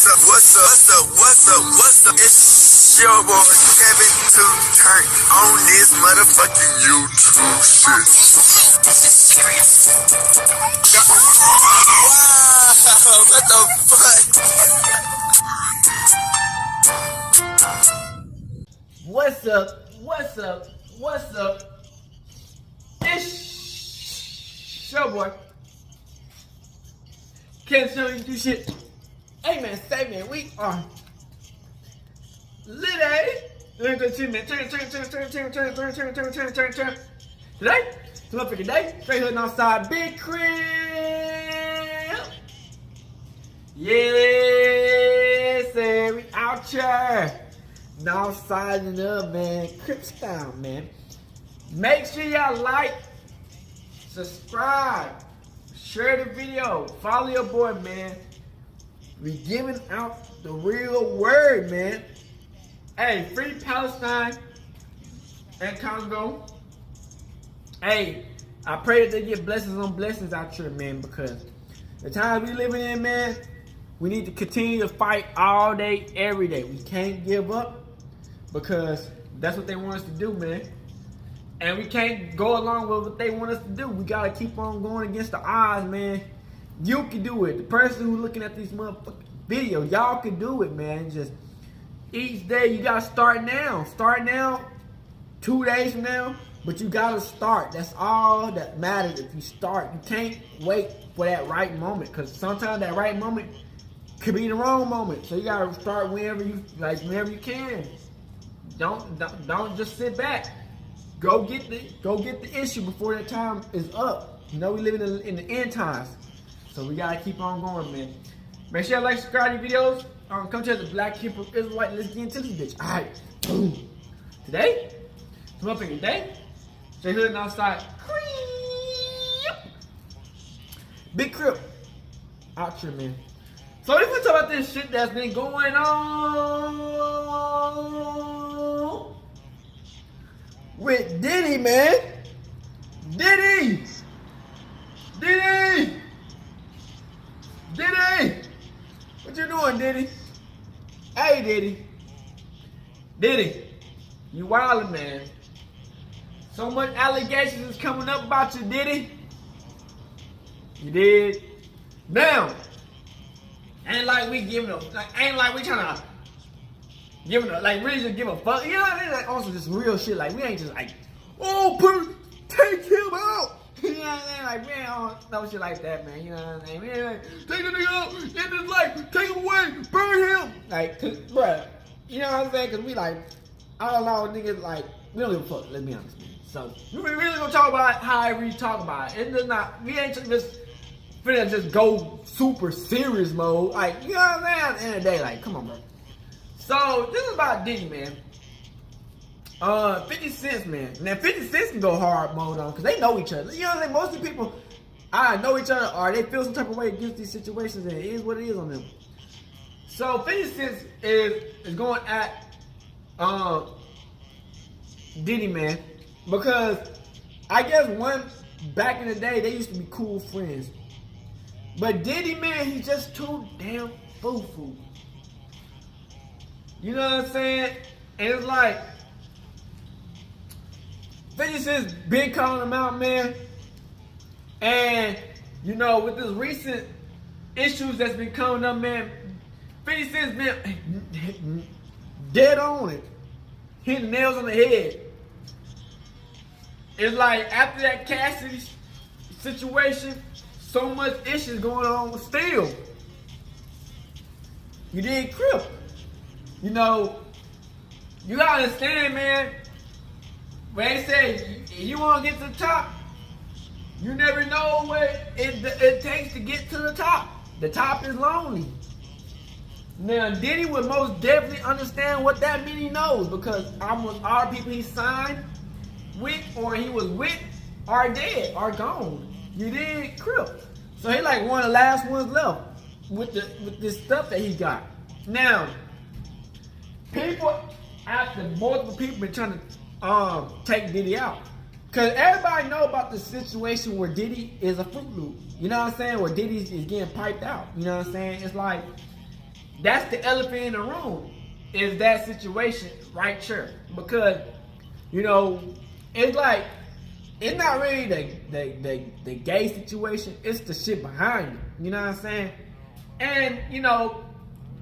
What's up? It's your boy Kevin to turn on this motherfucking YouTube shit. This is serious. Wow, what the fuck? What's up? It's your boy. Can't show you do shit. Hey man, say man, we are lit, eh? Turn. Today, motherfucking day, straight hooding outside, big crib. Yes, sir, we out here. Now sizing up, man. Crip style, man. Make sure y'all like, subscribe, share the video, follow your boy, man. We giving out the real word, man. Hey, free Palestine and Congo. Hey, I pray that they get blessings on blessings out here, man, because the times we living in, man, we need to continue to fight all day, every day. We can't give up because that's what they want us to do, man. And we can't go along with what they want us to do. We gotta keep on going against the odds, man. You can do it. The person who's looking at these motherfucking videos, y'all can do it, man. Just each day you gotta start now. Start now, 2 days from now, but you gotta start. That's all that matters. If you start, you can't wait for that right moment, because sometimes that right moment could be the wrong moment. So you gotta start whenever you whenever you can. Don't just sit back. Go get the issue before that time is up. You know we living in the end times, so we gotta keep on going, man. Make sure you like, subscribe to videos. Come to the Black Hebrew Israelite. Let's get into this bitch. All right, boom. Today, it's my opinion day. Straight hooding outside. Big crib out here, man. So if we talk about this shit that's been going on with Diddy, man. Diddy! What you doing, Diddy? Hey, Diddy, you wildin', man. So much allegations is coming up about you, Diddy. You did. Now, ain't like we trying to really just give a fuck. You know what I mean? Like, also just real shit. Like, we ain't just like, oh, take him out. You know what I'm saying? Like, we ain't on no shit like that, man. You know what I'm saying? We ain't like, take the nigga out, end his life, take him away, burn him. Like, bruh, you know what I'm saying? Because we like, I don't know, niggas, like, we don't give a fuck, let's be honest, man. So, we really gonna talk about how I really talk about it. It's just not, we ain't just finna just go super serious mode. Like, you know what I'm saying? At the end of the day, like, come on, bro. So, this is about Diddy, man. 50 Cent, man. Now, 50 Cent can go hard mode on because they know each other. You know what I'm saying? Most of the people either know each other or they feel some type of way against these situations, and it is what it is on them. So, 50 Cent is going at Diddy, man, because I guess back in the day, they used to be cool friends. But Diddy, man, he's just too damn foo-foo. You know what I'm saying? And it's like, 50 Cent's been calling him out, man. And, you know, with this recent issues that's been coming up, man, 50 Cent's been dead on it. Hitting nails on the head. It's like, after that Cassidy situation, so much issues going on still. You did Crip. You know, you gotta understand, man. When they say you want to get to the top, you never know what it takes to get to the top. The top is lonely. Now, Diddy would most definitely understand what that means. He knows, because almost all the people he signed with or he was with are dead, are gone. You did Crip. So he like one of the last ones left with this stuff that he got. Now, multiple people been trying to take Diddy out. Cause everybody know about the situation where Diddy is a Fruit Loop. You know what I'm saying? Where Diddy is getting piped out. You know what I'm saying? It's like, that's the elephant in the room, is that situation right here. Because, you know, it's like, it's not really the gay situation, it's the shit behind it. You know what I'm saying? And, you know,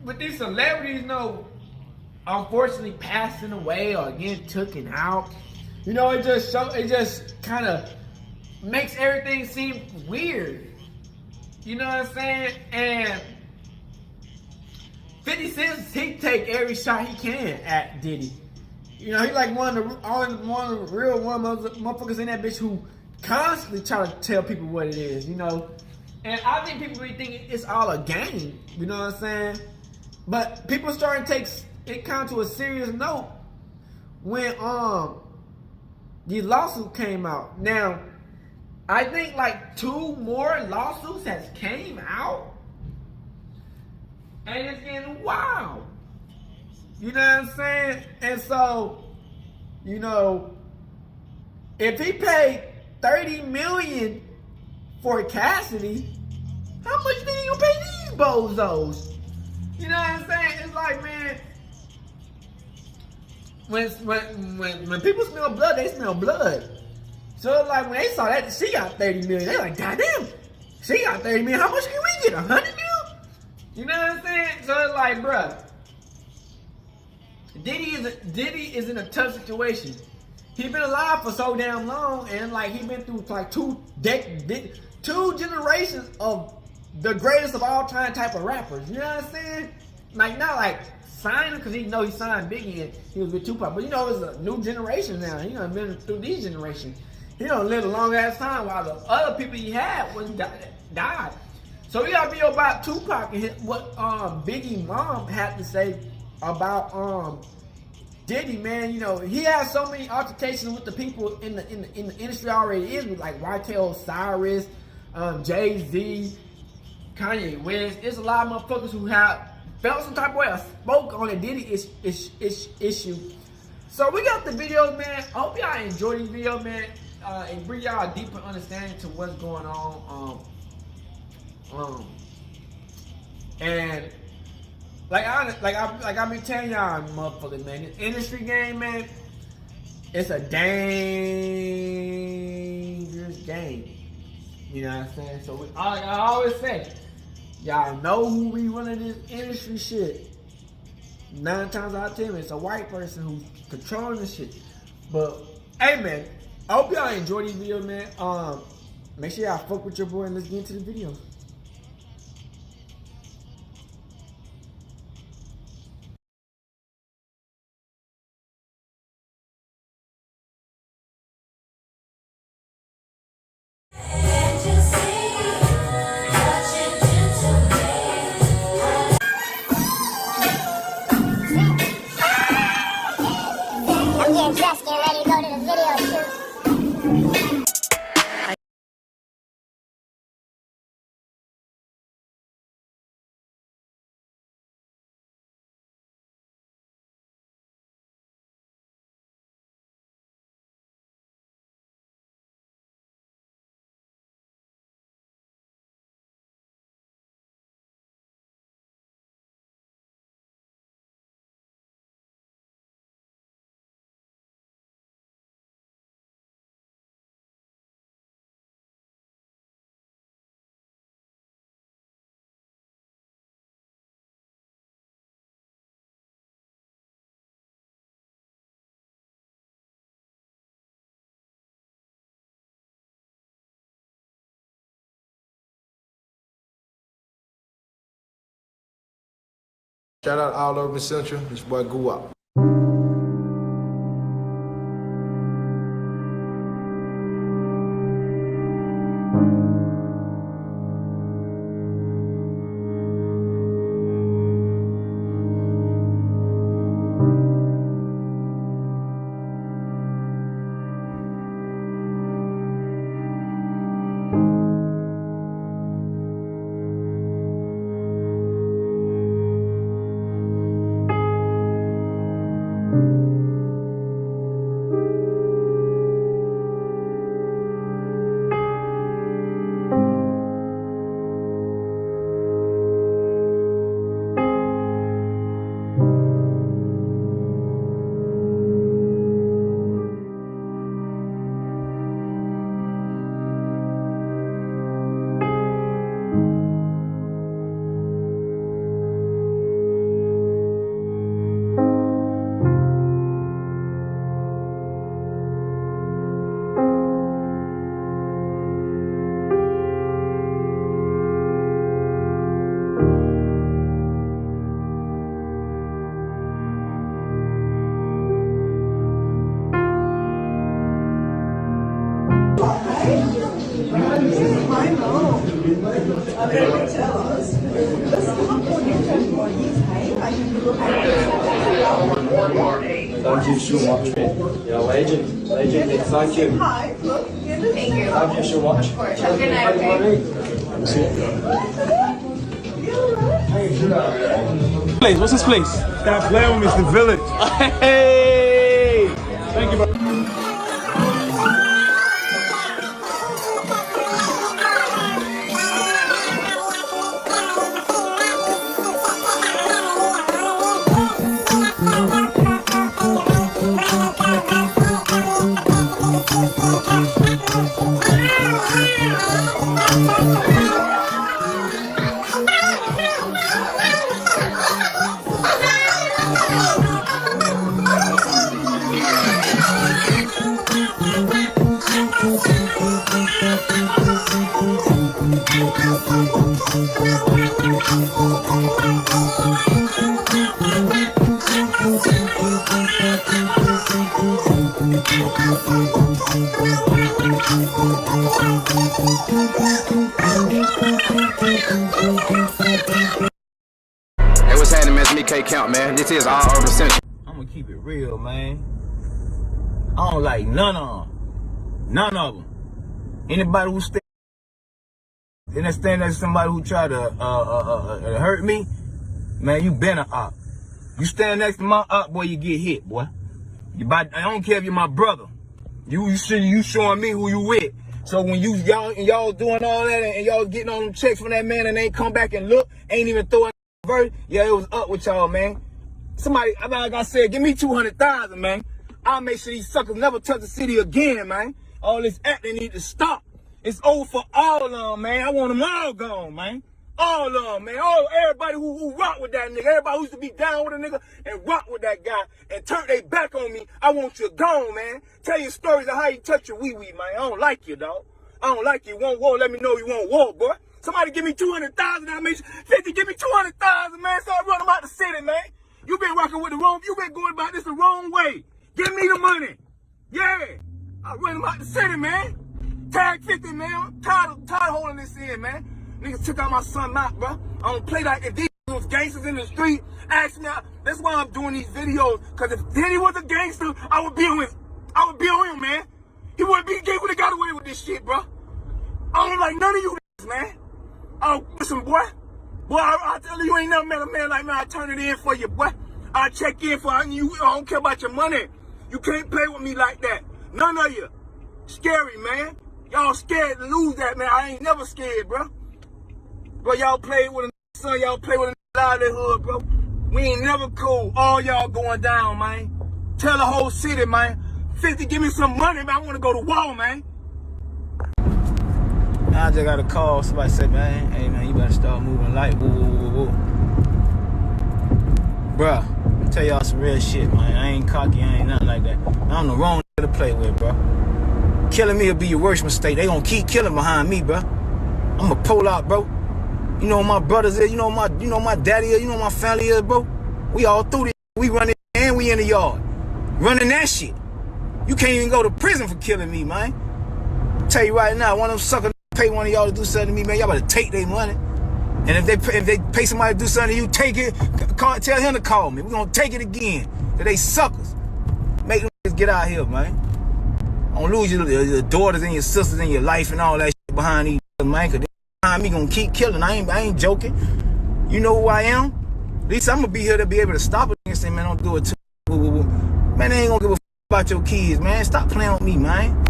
with these celebrities, you know, unfortunately passing away or getting taken out, you know, it just kind of makes everything seem weird. You know what I'm saying? And 50 Cent, he take every shot he can at Diddy. You know, he like one of the real motherfuckers in that bitch who constantly try to tell people what it is, you know. And I think people be thinking it's all a game, you know what I'm saying? But people starting to take it kind of to a serious note when the lawsuit came out. Now, I think like 2 more lawsuits has came out. And it's getting wild. You know what I'm saying? And so, you know, if he paid $30 million for Cassidy, how much did he gonna pay these bozos? You know what I'm saying? It's like, man, when people smell blood, they smell blood. So like when they saw that she got 30 million, they like, goddamn, she got 30 million. How much can we get? 100 million? You know what I'm saying? So it's like, bruh, Diddy is in a tough situation. He been alive for so damn long, and like he been through like 2 generations of the greatest of all time type of rappers. You know what I'm saying? Like not like signing because he signed Biggie and he was with Tupac, but you know it's a new generation now. He done been through these generations. He done lived a long ass time while the other people he had was died. So we gotta be about Tupac and what Biggie mom had to say about Diddy, man. You know, he has so many altercations with the people in the industry already is with like YK Osiris, Jay-Z, Kanye West. There's a lot of motherfuckers who have felt some type of way or spoke on the Diddy issue. So we got the videos, man. I hope y'all enjoy these videos, man. And bring y'all a deeper understanding to what's going on. And I've been telling y'all, motherfuckers, man, this industry game, man, it's a dangerous game. You know what I'm saying? So I always say, y'all know who we running this industry shit. 9 times out of 10, it's a white person who's controlling the shit. But hey, man, I hope y'all enjoy these videos, man. Make sure y'all fuck with your boy and let's get into the video. I'm getting dressed, getting ready to go to the video shoot. Shout out all over Central. This boy Goo Up. Thank you so much, mate. You're a legend. Legend, mate. Thank you. Hi, look. Thank you so much. Good night, Place, what's this place? Stop playing with me, it's the village. Hey! Thank you, bro. Hey, what's happening, man? It's me, K Count, man. This is All Urban Central. I'm gonna keep it real, man. I don't like none of them. None of them. Anybody who stand next to somebody who try to hurt me, man, you been an op. You stand next to my op, boy, you get hit, boy. I don't care if you're my brother. You showing me who you with. So when y'all doing all that and y'all getting on them checks from that man and they ain't come back and look, ain't even throw a verse, yeah, it was up with y'all, man. Somebody, like I said, give me 200,000, man. I'll make sure these suckers never touch the city again, man. All this acting need to stop. It's over for all of them, man. I want them all gone, man. All of them, man. Everybody who rock with that nigga. Everybody who used to be down with a nigga and rock with that guy and turn their back on me. I want you gone, man. Tell your stories of how you touch your wee-wee, man. I don't like you, dog. I don't like you. You want war, let me know you want war, boy. Somebody give me 200,000, I make 50, give me 200,000, man. Start running about the city, man. You been rocking with the wrong, you been going about this the wrong way. Give me the money. Yeah. I run about the city, man. Tag 50, man. I'm tired of holding this in, man. Niggas took out my son out, bro. I don't play like if these was gangsters in the street. Ask me out. That's why I'm doing these videos. Cause if Diddy was a gangster, I would be on him, man. He would have got away with this shit, bro. I don't like none of you, man. Oh, listen, boy. Boy, I tell you, ain't never met a man like me. I turn it in for you, boy. I check in for you. I don't care about your money. You can't play with me like that. None of you. Scary, man. Y'all scared to lose that, man. I ain't never scared, bro. But y'all play with a son, y'all play with a out of the hood, bro. We ain't never cool. All y'all going down, man. Tell the whole city, man. 50, give me some money, man. I want to go to war, man. I just got a call. Somebody said, man, hey, man, you better start moving light. Woo, woo, woo, woo. Bruh, let me tell y'all some real shit, man. I ain't cocky, I ain't nothing like that. I'm the wrong nigga to play with, bro. Killing me will be your worst mistake. They gonna keep killing behind me, bro. I'm a pull out, bro. You know my brothers is, you know my daddy is, you know my family is, bro. We all through this. We running and we in the yard. Running that shit. You can't even go to prison for killing me, man. I'll tell you right now, one of them suckers pay one of y'all to do something to me, man. Y'all better take their money. And if they pay somebody to do something to you, take it. Tell him to call me. We're gonna take it again. Cause they suckers. Make them get out here, man. Don't lose your daughters and your sisters and your life and all that shit behind these, man. Cause they behind me gonna keep killing. I ain't joking. You know who I am? At least I'm gonna be here to be able to stop it and say, man, don't do it too. Man, they ain't gonna give a f about your kids, man. Stop playing with me, man.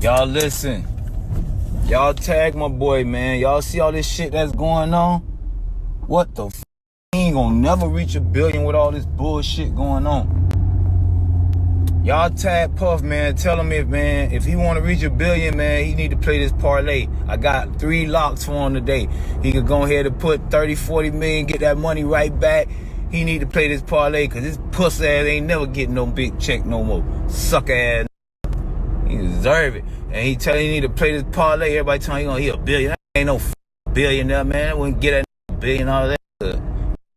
Y'all listen. Y'all tag my boy, man. Y'all see all this shit that's going on? What the f? He ain't gonna never reach $1 billion with all this bullshit going on. Y'all tag Puff, man. Tell him if he want to reach $1 billion, man, he need to play this parlay. I got 3 locks for him today. He could go ahead and put 30, 40 million, get that money right back. He need to play this parlay because this puss ass ain't never getting no big check no more. Suck ass. He deserve it. And he tell he need to play this parlay. Everybody telling he gonna hit $1 billion. That ain't no billionaire, man. I wouldn't get that $1 billion, all that.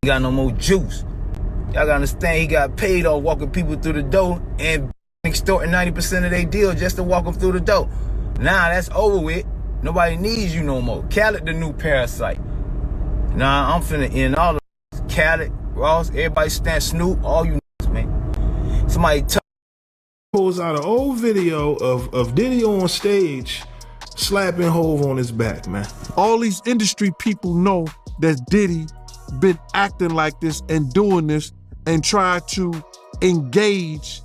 He got no more juice. Y'all gotta understand he got paid off walking people through the door and extorting 90% of their deal just to walk them through the door. Now that's over with. Nobody needs you no more. Khaled the new parasite. Nah, I'm finna end all of this. Khaled, Ross, everybody stand Snoop, all you man. Somebody pulls out an old video of Diddy on stage slapping Hov on his back, man. All these industry people know that Diddy been acting like this and doing this and try to engage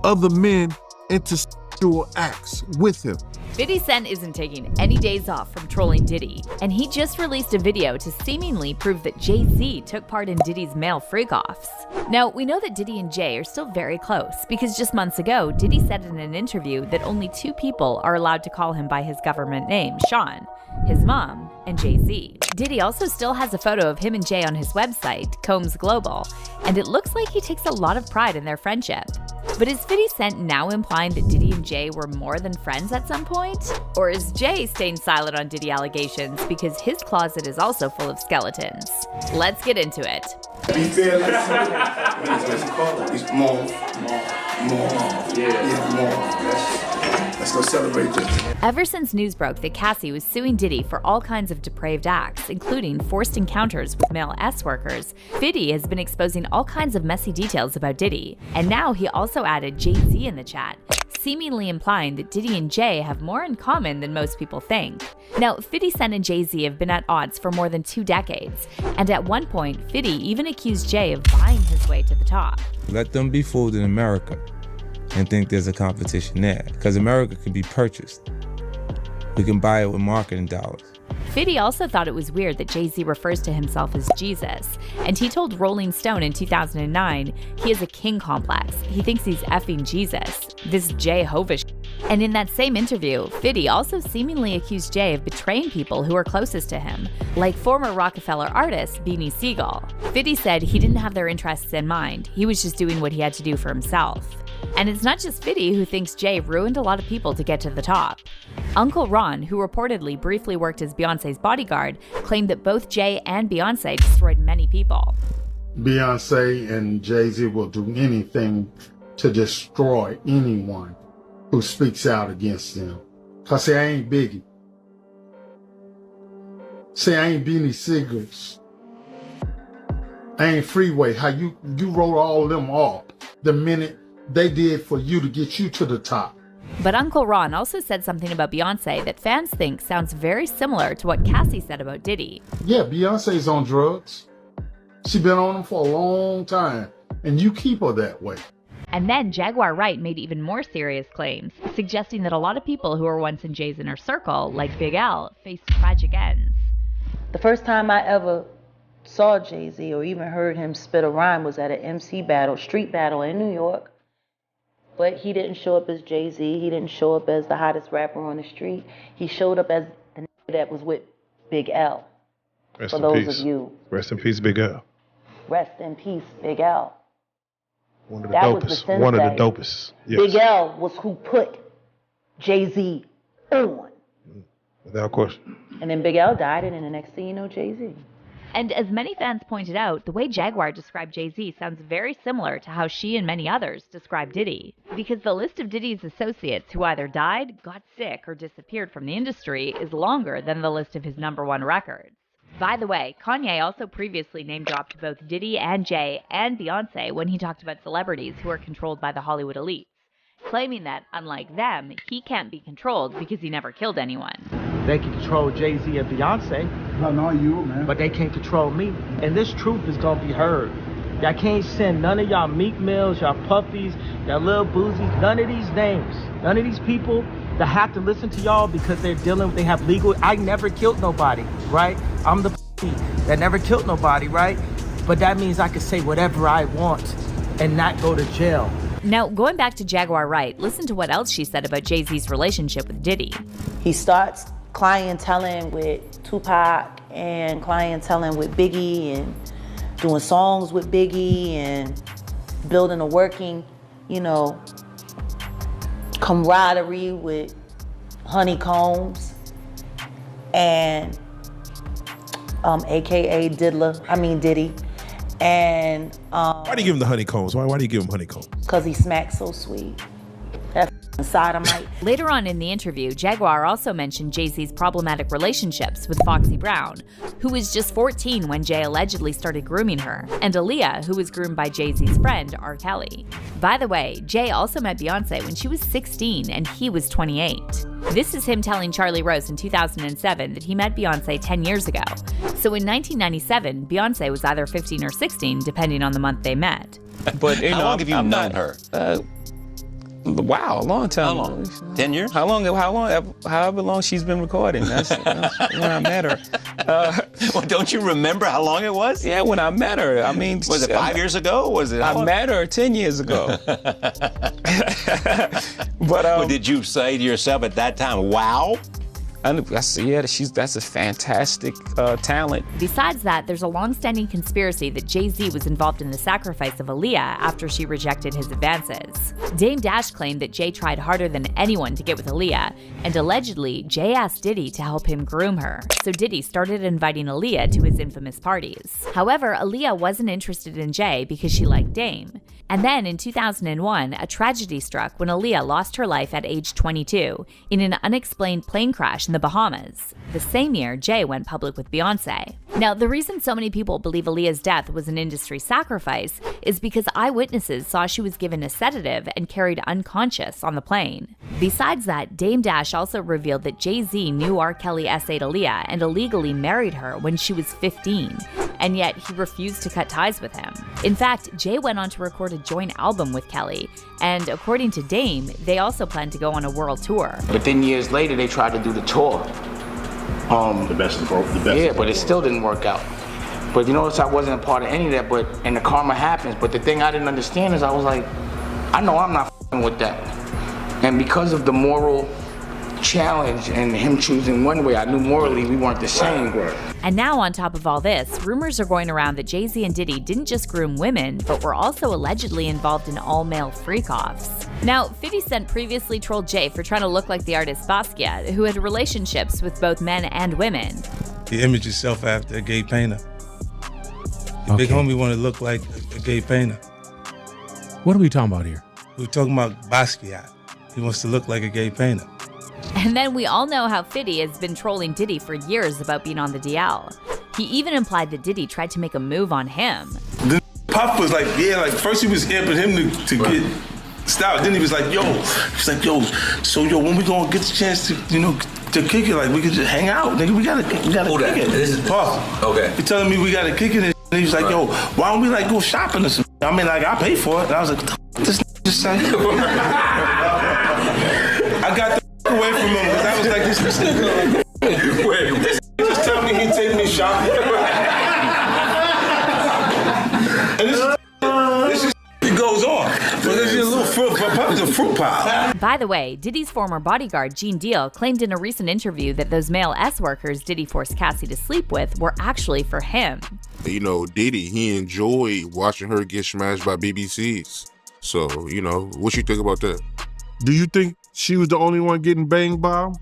other men into sexual acts with him. 50 Cent isn't taking any days off from trolling Diddy, and he just released a video to seemingly prove that Jay-Z took part in Diddy's male freak-offs. Now, we know that Diddy and Jay are still very close, because just months ago, Diddy said in an interview that only 2 people are allowed to call him by his government name, Sean, his mom, and Jay-Z. Diddy also still has a photo of him and Jay on his website, Combs Global, and it looks like he takes a lot of pride in their friendship. But is 50 Cent now implying that Diddy and Jay were more than friends at some point? Or is Jay staying silent on Diddy allegations because his closet is also full of skeletons? Let's get into it. Be fair, it's more. Let's go celebrate this. Ever since news broke that Cassie was suing Diddy for all kinds of depraved acts, including forced encounters with male S-workers, 50 has been exposing all kinds of messy details about Diddy. And now he also added Jay-Z in the chat, seemingly implying that Diddy and Jay have more in common than most people think. Now, 50 Cent and Jay-Z have been at odds for more than 2 decades, and at one point, 50 even accused Jay of buying his way to the top. Let them be fooled in America and think there's a competition there, because America can be purchased. We can buy it with marketing dollars. 50 also thought it was weird that Jay-Z refers to himself as Jesus, and he told Rolling Stone in 2009 he has a king complex. He thinks he's effing Jesus, this Jay-Hovish. And in that same interview, 50 also seemingly accused Jay of betraying people who are closest to him, like former Rockefeller artist Beanie Siegel. 50 said he didn't have their interests in mind, he was just doing what he had to do for himself. And it's not just 50 who thinks Jay ruined a lot of people to get to the top. Uncle Ron, who reportedly briefly worked as Beyonce's bodyguard, claimed that both Jay and Beyonce destroyed many people. Beyonce and Jay-Z will do anything to destroy anyone who speaks out against them. Cause see, I ain't Biggie. See, I ain't Beanie Siegels. I ain't Freeway. How you wrote all of them off the minute they did for you to get you to the top. But Uncle Ron also said something about Beyonce that fans think sounds very similar to what Cassie said about Diddy. Yeah, Beyonce's on drugs. She been on them for a long time, and you keep her that way. And then Jaguar Wright made even more serious claims, suggesting that a lot of people who were once in Jay's inner circle, like Big L, faced tragic ends. The first time I ever saw Jay-Z or even heard him spit a rhyme was at an MC battle, street battle in New York. But he didn't show up as Jay-Z. He didn't show up as the hottest rapper on the street. He showed up as the nigga that was with Big L. Rest in peace. Of you. Rest in peace, Big L. Rest in peace, Big L. One of the dopest. One of the dopest. Yes. Big L was who put Jay-Z on. Without question. And then Big L died, and then the next thing you know, Jay-Z. And as many fans pointed out, the way Jaguar described Jay-Z sounds very similar to how she and many others describe Diddy. Because the list of Diddy's associates who either died, got sick, or disappeared from the industry is longer than the list of his #1 records. By the way, Kanye also previously name-dropped both Diddy and Jay and Beyonce when he talked about celebrities who are controlled by the Hollywood elites, claiming that, unlike them, he can't be controlled because he never killed anyone. They can control Jay-Z and Beyonce. No, you, man. But they can't control me. And this truth is gonna be heard. Y'all can't send none of y'all Meek Mills, y'all Puffies, y'all Lil Boozies, none of these names, none of these people that have to listen to y'all because they have legal. I never killed nobody, right? I'm the that never killed nobody, right? But that means I can say whatever I want and not go to jail. Now, going back to Jaguar Wright, listen to what else she said about Jay-Z's relationship with Diddy. He starts clienteling with Tupac and clienteling with Biggie and doing songs with Biggie and building a working, camaraderie with Honeycombs and AKA Diddy. And why do you give him the honeycombs? Why do you give him honeycombs? Because he smacks so sweet. That sodomite. Later on in the interview, Jaguar also mentioned Jay-Z's problematic relationships with Foxy Brown, who was just 14 when Jay allegedly started grooming her, and Aaliyah, who was groomed by Jay-Z's friend, R. Kelly. By the way, Jay also met Beyonce when she was 16 and he was 28. This is him telling Charlie Rose in 2007 that he met Beyonce 10 years ago. So in 1997, Beyonce was either 15 or 16, depending on the month they met. But How long have you known her? Wow, a long time. How long? 10 years? However long she's been recording. That's when I met her. Well, don't you remember how long it was? Yeah, when I met her. I mean, was it 5 years ago? Was it? I met her 10 years ago. But did you say to yourself at that time, wow? That's a fantastic talent. Besides that, there's a long-standing conspiracy that Jay-Z was involved in the sacrifice of Aaliyah after she rejected his advances. Dame Dash claimed that Jay tried harder than anyone to get with Aaliyah, and allegedly, Jay asked Diddy to help him groom her. So Diddy started inviting Aaliyah to his infamous parties. However, Aaliyah wasn't interested in Jay because she liked Dame. And then in 2001, a tragedy struck when Aaliyah lost her life at age 22 in an unexplained plane crash in the Bahamas. The same year, Jay went public with Beyonce. Now, the reason so many people believe Aaliyah's death was an industry sacrifice is because eyewitnesses saw she was given a sedative and carried unconscious on the plane. Besides that, Dame Dash also revealed that Jay-Z knew R. Kelly essayed Aaliyah and illegally married her when she was 15, and yet he refused to cut ties with him. In fact, Jay went on to record a joint album with Kelly, and according to Dame, they also planned to go on a world tour. But then years later, they tried to do the tour. The best of the best. Yeah, but it still didn't work out. But you notice I wasn't a part of any of that, and the karma happens. But the thing I didn't understand is I was like, I know I'm not f***ing with that. And because of the moral challenge and him choosing one way, I knew morally we weren't the same. And now on top of all this, rumors are going around that Jay-Z and Diddy didn't just groom women, but were also allegedly involved in all-male freak-offs. Now, 50 Cent previously trolled Jay for trying to look like the artist Basquiat, who had relationships with both men and women. He imaged himself after a gay painter. The big homie wanted to look like a gay painter. What are we talking about here? We're talking about Basquiat. He wants to look like a gay painter. And then we all know how 50 has been trolling Diddy for years about being on the DL. He even implied that Diddy tried to make a move on him. Then Puff was like, first he was amping him to get style. Then he was like, so when we gonna get the chance to kick it, like we could just hang out, nigga, we gotta kick it. This is Puff. Okay. He telling me we gotta kick it, and he was like, why don't we like go shopping or something? I mean, like I pay for it. And I was like, what the this just say? I got the away from him because I was like, this just tell me he take me shopping. And this is goes on. But there's a little fruit pile. By the way, Diddy's former bodyguard, Gene Deal, claimed in a recent interview that those male S-workers Diddy forced Cassie to sleep with were actually for him. You know, Diddy, he enjoyed watching her get smashed by BBCs. So, what you think about that? Do you think she was the only one getting banged by him?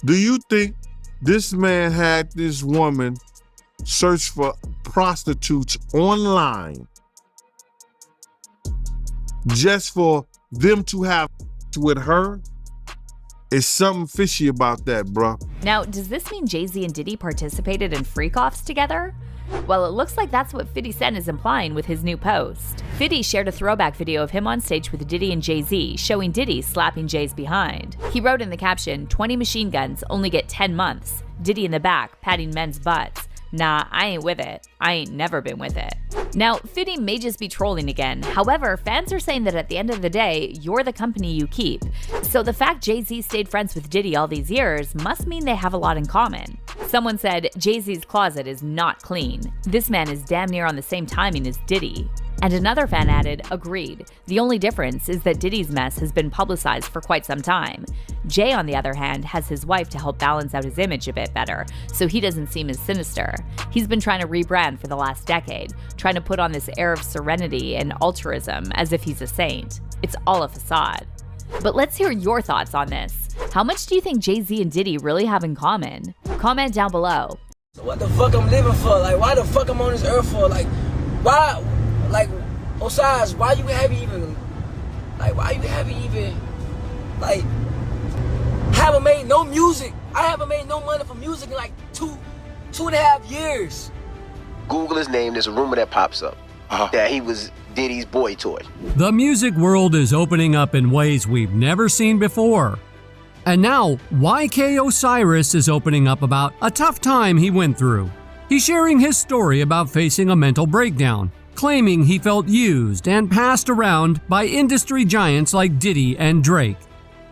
Do you think this man had this woman search for prostitutes online just for them to have with her? It's something fishy about that, bro. Now, does this mean Jay-Z and Diddy participated in freak-offs together? Well, it looks like that's what 50 Cent is implying with his new post. 50 shared a throwback video of him on stage with Diddy and Jay-Z, showing Diddy slapping Jay's behind. He wrote in the caption, 20 machine guns only get 10 months. Diddy in the back, patting men's butts. Nah, I ain't with it. I ain't never been with it. Now, 50 may just be trolling again. However, fans are saying that at the end of the day, you're the company you keep. So the fact Jay-Z stayed friends with Diddy all these years must mean they have a lot in common. Someone said, Jay-Z's closet is not clean. This man is damn near on the same timing as Diddy. And another fan added, agreed. The only difference is that Diddy's mess has been publicized for quite some time. Jay, on the other hand, has his wife to help balance out his image a bit better, so he doesn't seem as sinister. He's been trying to rebrand for the last decade, trying to put on this air of serenity and altruism as if he's a saint. It's all a facade. But let's hear your thoughts on this. How much do you think Jay-Z and Diddy really have in common? Comment down below. So what the fuck I'm living for? Like, why the fuck I'm on this earth for? Like, why? Like, Besides, why you haven't even haven't made no music? I haven't made no money for music in like two and a half years. Google his name, there's a rumor that pops up that he was Diddy's boy toy. The music world is opening up in ways we've never seen before. And now, YK Osiris is opening up about a tough time he went through. He's sharing his story about facing a mental breakdown, claiming he felt used and passed around by industry giants like Diddy and Drake.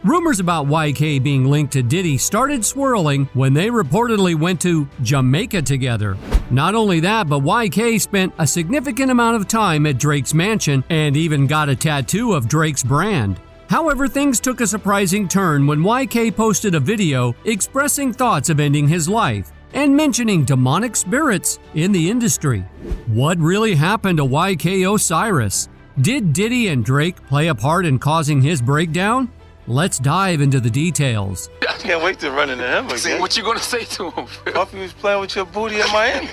Rumors about YK being linked to Diddy started swirling when they reportedly went to Jamaica together. Not only that, but YK spent a significant amount of time at Drake's mansion and even got a tattoo of Drake's brand. However, things took a surprising turn when YK posted a video expressing thoughts of ending his life and mentioning demonic spirits in the industry. What really happened to YK Osiris? Did Diddy and Drake play a part in causing his breakdown? Let's dive into the details. I can't wait to run into him again. See, what you gonna say to him? Puffy was playing with your booty in Miami.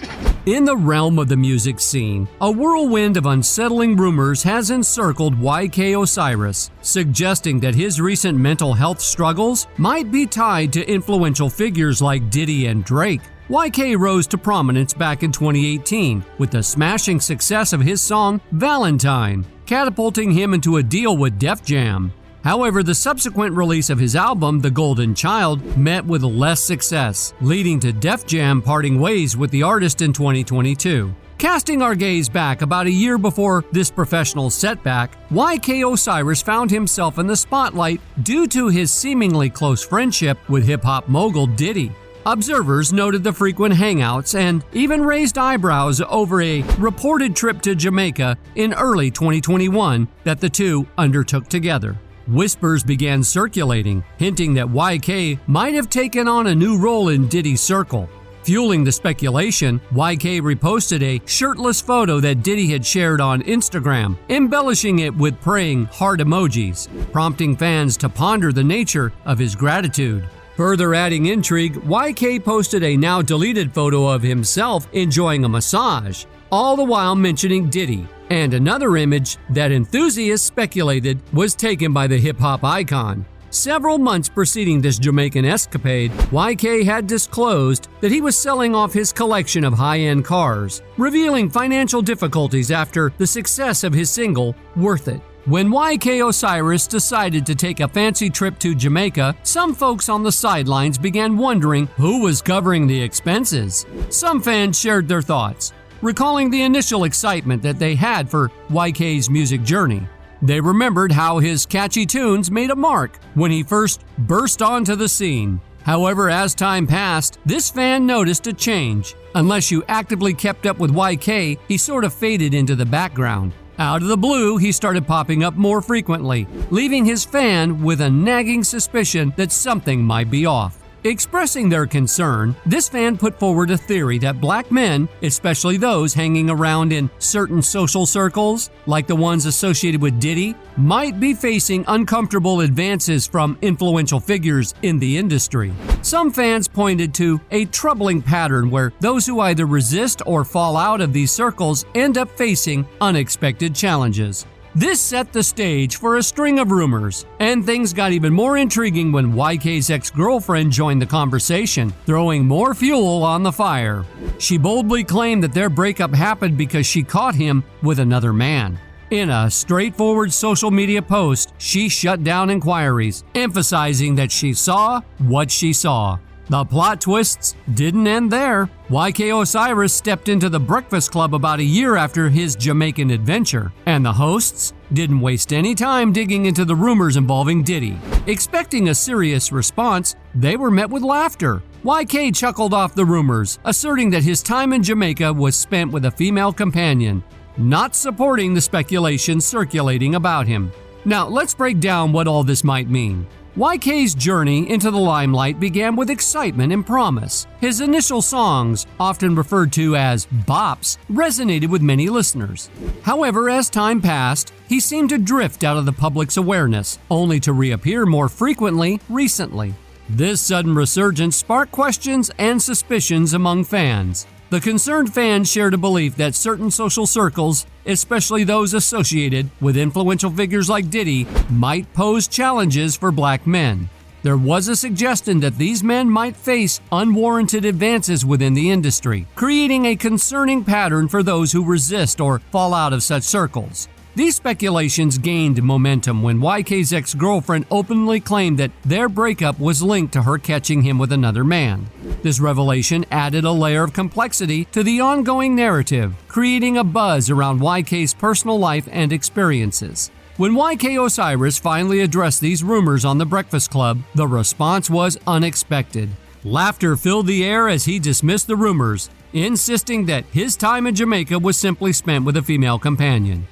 In the realm of the music scene, a whirlwind of unsettling rumors has encircled YK Osiris, suggesting that his recent mental health struggles might be tied to influential figures like Diddy and Drake. YK rose to prominence back in 2018 with the smashing success of his song Valentine, catapulting him into a deal with Def Jam. However, the subsequent release of his album, The Golden Child, met with less success, leading to Def Jam parting ways with the artist in 2022. Casting our gaze back about a year before this professional setback, YK Osiris found himself in the spotlight due to his seemingly close friendship with hip-hop mogul Diddy. Observers noted the frequent hangouts and even raised eyebrows over a reported trip to Jamaica in early 2021 that the two undertook together. Whispers began circulating, hinting that YK might have taken on a new role in Diddy's circle. Fueling the speculation, YK reposted a shirtless photo that Diddy had shared on Instagram, embellishing it with praying heart emojis, prompting fans to ponder the nature of his gratitude. Further adding intrigue, YK posted a now deleted photo of himself enjoying a massage, all the while mentioning Diddy, and another image that enthusiasts speculated was taken by the hip-hop icon. Several months preceding this Jamaican escapade, YK had disclosed that he was selling off his collection of high-end cars, revealing financial difficulties after the success of his single, Worth It. When YK Osiris decided to take a fancy trip to Jamaica, some folks on the sidelines began wondering who was covering the expenses. Some fans shared their thoughts, recalling the initial excitement that they had for YK's music journey. They remembered how his catchy tunes made a mark when he first burst onto the scene. However, as time passed, this fan noticed a change. Unless you actively kept up with YK, he sort of faded into the background. Out of the blue, he started popping up more frequently, leaving his fan with a nagging suspicion that something might be off. Expressing their concern, this fan put forward a theory that black men, especially those hanging around in certain social circles, like the ones associated with Diddy, might be facing uncomfortable advances from influential figures in the industry. Some fans pointed to a troubling pattern where those who either resist or fall out of these circles end up facing unexpected challenges. This set the stage for a string of rumors, and things got even more intriguing when YK's ex-girlfriend joined the conversation, throwing more fuel on the fire. She boldly claimed that their breakup happened because she caught him with another man. In a straightforward social media post, she shut down inquiries, emphasizing that she saw what she saw. The plot twists didn't end there. YK Osiris stepped into the Breakfast Club about a year after his Jamaican adventure, and the hosts didn't waste any time digging into the rumors involving Diddy. Expecting a serious response, they were met with laughter. YK chuckled off the rumors, asserting that his time in Jamaica was spent with a female companion, not supporting the speculation circulating about him. Now, let's break down what all this might mean. YK's journey into the limelight began with excitement and promise. His initial songs, often referred to as bops, resonated with many listeners. However, as time passed, he seemed to drift out of the public's awareness, only to reappear more frequently recently. This sudden resurgence sparked questions and suspicions among fans. The concerned fans shared a belief that certain social circles, especially those associated with influential figures like Diddy, might pose challenges for black men. There was a suggestion that these men might face unwarranted advances within the industry, creating a concerning pattern for those who resist or fall out of such circles. These speculations gained momentum when YK's ex-girlfriend openly claimed that their breakup was linked to her catching him with another man. This revelation added a layer of complexity to the ongoing narrative, creating a buzz around YK's personal life and experiences. When YK Osiris finally addressed these rumors on The Breakfast Club, the response was unexpected. Laughter filled the air as he dismissed the rumors, insisting that his time in Jamaica was simply spent with a female companion.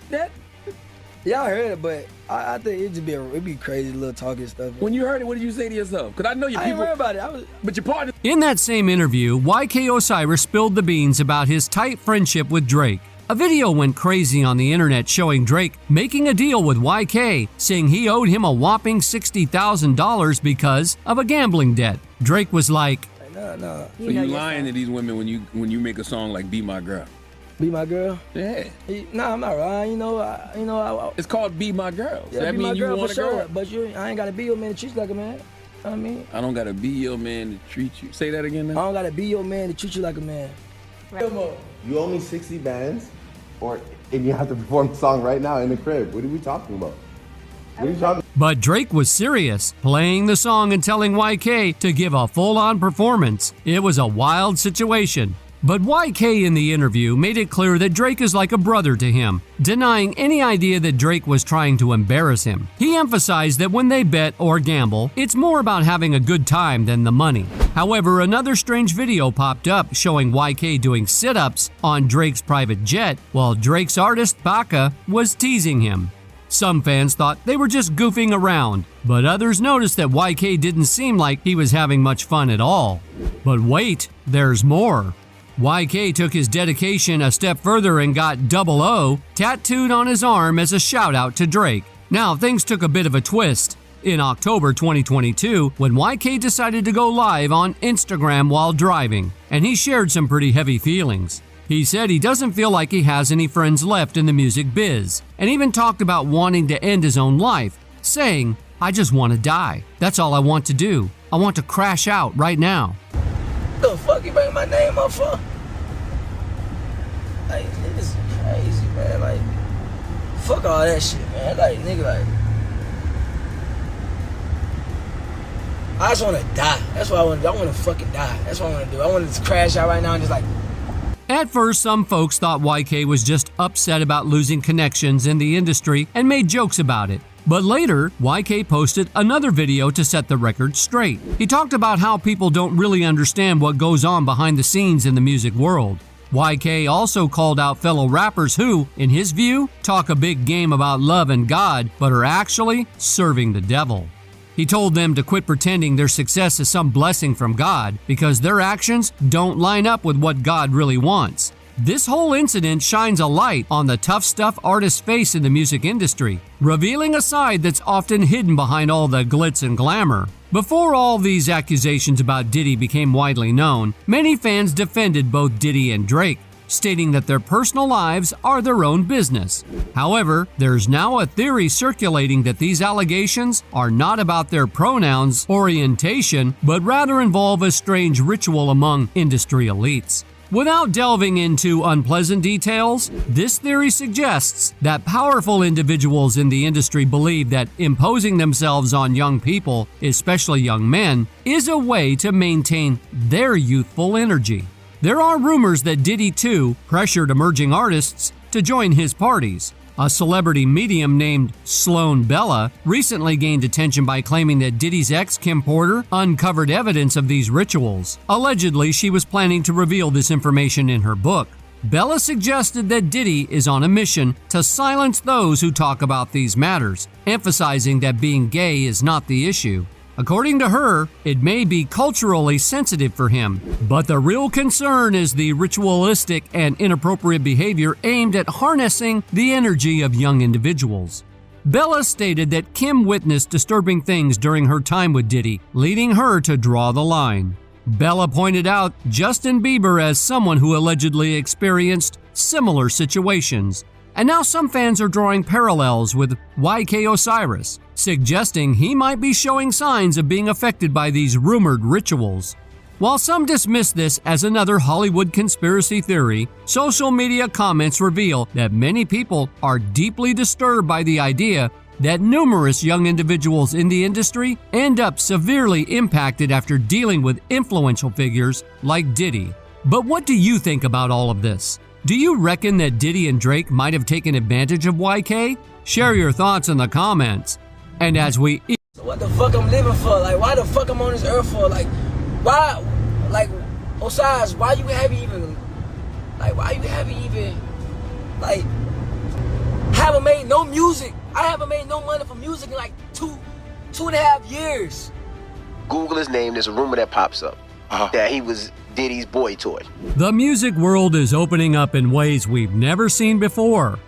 Y'all heard it, but I think it'd be crazy little talking stuff. When you heard it, what did you say to yourself? Because I know your I people. ain't worried about it. But your partner. In that same interview, YK Osiris spilled the beans about his tight friendship with Drake. A video went crazy on the internet showing Drake making a deal with YK, saying he owed him a whopping $60,000 because of a gambling debt. Drake was like, No. So you lying to these women when you make a song like "Be My Girl"? Be my girl? Yeah. Nah, I'm not lying. It's called "Be My Girl." So Yeah, that be my means you girl want for a girl. sure. But I ain't gotta be your man to treat you like a man. I mean, I don't gotta be your man to treat you. Say that again. Now. I don't gotta be your man to treat you like a man. You owe me 60 bands, and you have to perform the song right now in the crib. What are we talking about? What are you talking? but Drake was serious, playing the song and telling YK to give a full-on performance. It was a wild situation. But YK in the interview made it clear that Drake is like a brother to him, denying any idea that Drake was trying to embarrass him. He emphasized that when they bet or gamble, it's more about having a good time than the money. However, another strange video popped up showing YK doing sit-ups on Drake's private jet, while Drake's artist Baka was teasing him. Some fans thought they were just goofing around, but others noticed that YK didn't seem like he was having much fun at all. But wait, there's more. YK took his dedication a step further and got "00" tattooed on his arm as a shout-out to Drake. Now, things took a bit of a twist. In October 2022, when YK decided to go live on Instagram while driving, and he shared some pretty heavy feelings. He said he doesn't feel like he has any friends left in the music biz, and even talked about wanting to end his own life, saying, "I just want to die. That's all I want to do. I want to crash out right now." What the fuck you bring my name up for? Like, niggas crazy, man. Like, fuck all that shit, man. Like, nigga, like, I just wanna die. That's what I wanna do. I wanna fucking die. That's what I wanna do. I wanna just crash out right now and just like. At first, some folks thought YK was just upset about losing connections in the industry and made jokes about it. But later, YK posted another video to set the record straight. He talked about how people don't really understand what goes on behind the scenes in the music world. YK also called out fellow rappers who, in his view, talk a big game about love and God, but are actually serving the devil. He told them to quit pretending their success is some blessing from God, because their actions don't line up with what God really wants. This whole incident shines a light on the tough stuff artists face in the music industry, revealing a side that's often hidden behind all the glitz and glamour. Before all these accusations about Diddy became widely known, many fans defended both Diddy and Drake, stating that their personal lives are their own business. However, there's now a theory circulating that these allegations are not about their pronouns, orientation, but rather involve a strange ritual among industry elites. Without delving into unpleasant details, this theory suggests that powerful individuals in the industry believe that imposing themselves on young people, especially young men, is a way to maintain their youthful energy. There are rumors that Diddy, too, pressured emerging artists to join his parties. A celebrity medium named Sloan Bella recently gained attention by claiming that Diddy's ex, Kim Porter, uncovered evidence of these rituals. Allegedly, she was planning to reveal this information in her book. Bella suggested that Diddy is on a mission to silence those who talk about these matters, emphasizing that being gay is not the issue. According to her, it may be culturally sensitive for him, but the real concern is the ritualistic and inappropriate behavior aimed at harnessing the energy of young individuals. Bella stated that Kim witnessed disturbing things during her time with Diddy, leading her to draw the line. Bella pointed out Justin Bieber as someone who allegedly experienced similar situations. And now some fans are drawing parallels with YK Osiris, suggesting he might be showing signs of being affected by these rumored rituals. While some dismiss this as another Hollywood conspiracy theory, social media comments reveal that many people are deeply disturbed by the idea that numerous young individuals in the industry end up severely impacted after dealing with influential figures like Diddy. But what do you think about all of this? Do you reckon that Diddy and Drake might have taken advantage of YK? Share your thoughts in the comments. And as we... So what the fuck I'm living for? Like, why the fuck I'm on this earth for? Like, why, like, Osiris, why you haven't even, haven't made no music. I haven't made no money for music in like two and a half years. Google his name, there's a rumor that pops up that he was Diddy's boy toy. The music world is opening up in ways we've never seen before.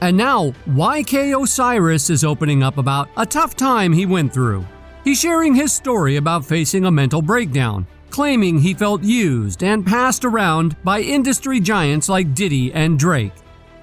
And now, YK Osiris is opening up about a tough time he went through. He's sharing his story about facing a mental breakdown, claiming he felt used and passed around by industry giants like Diddy and Drake.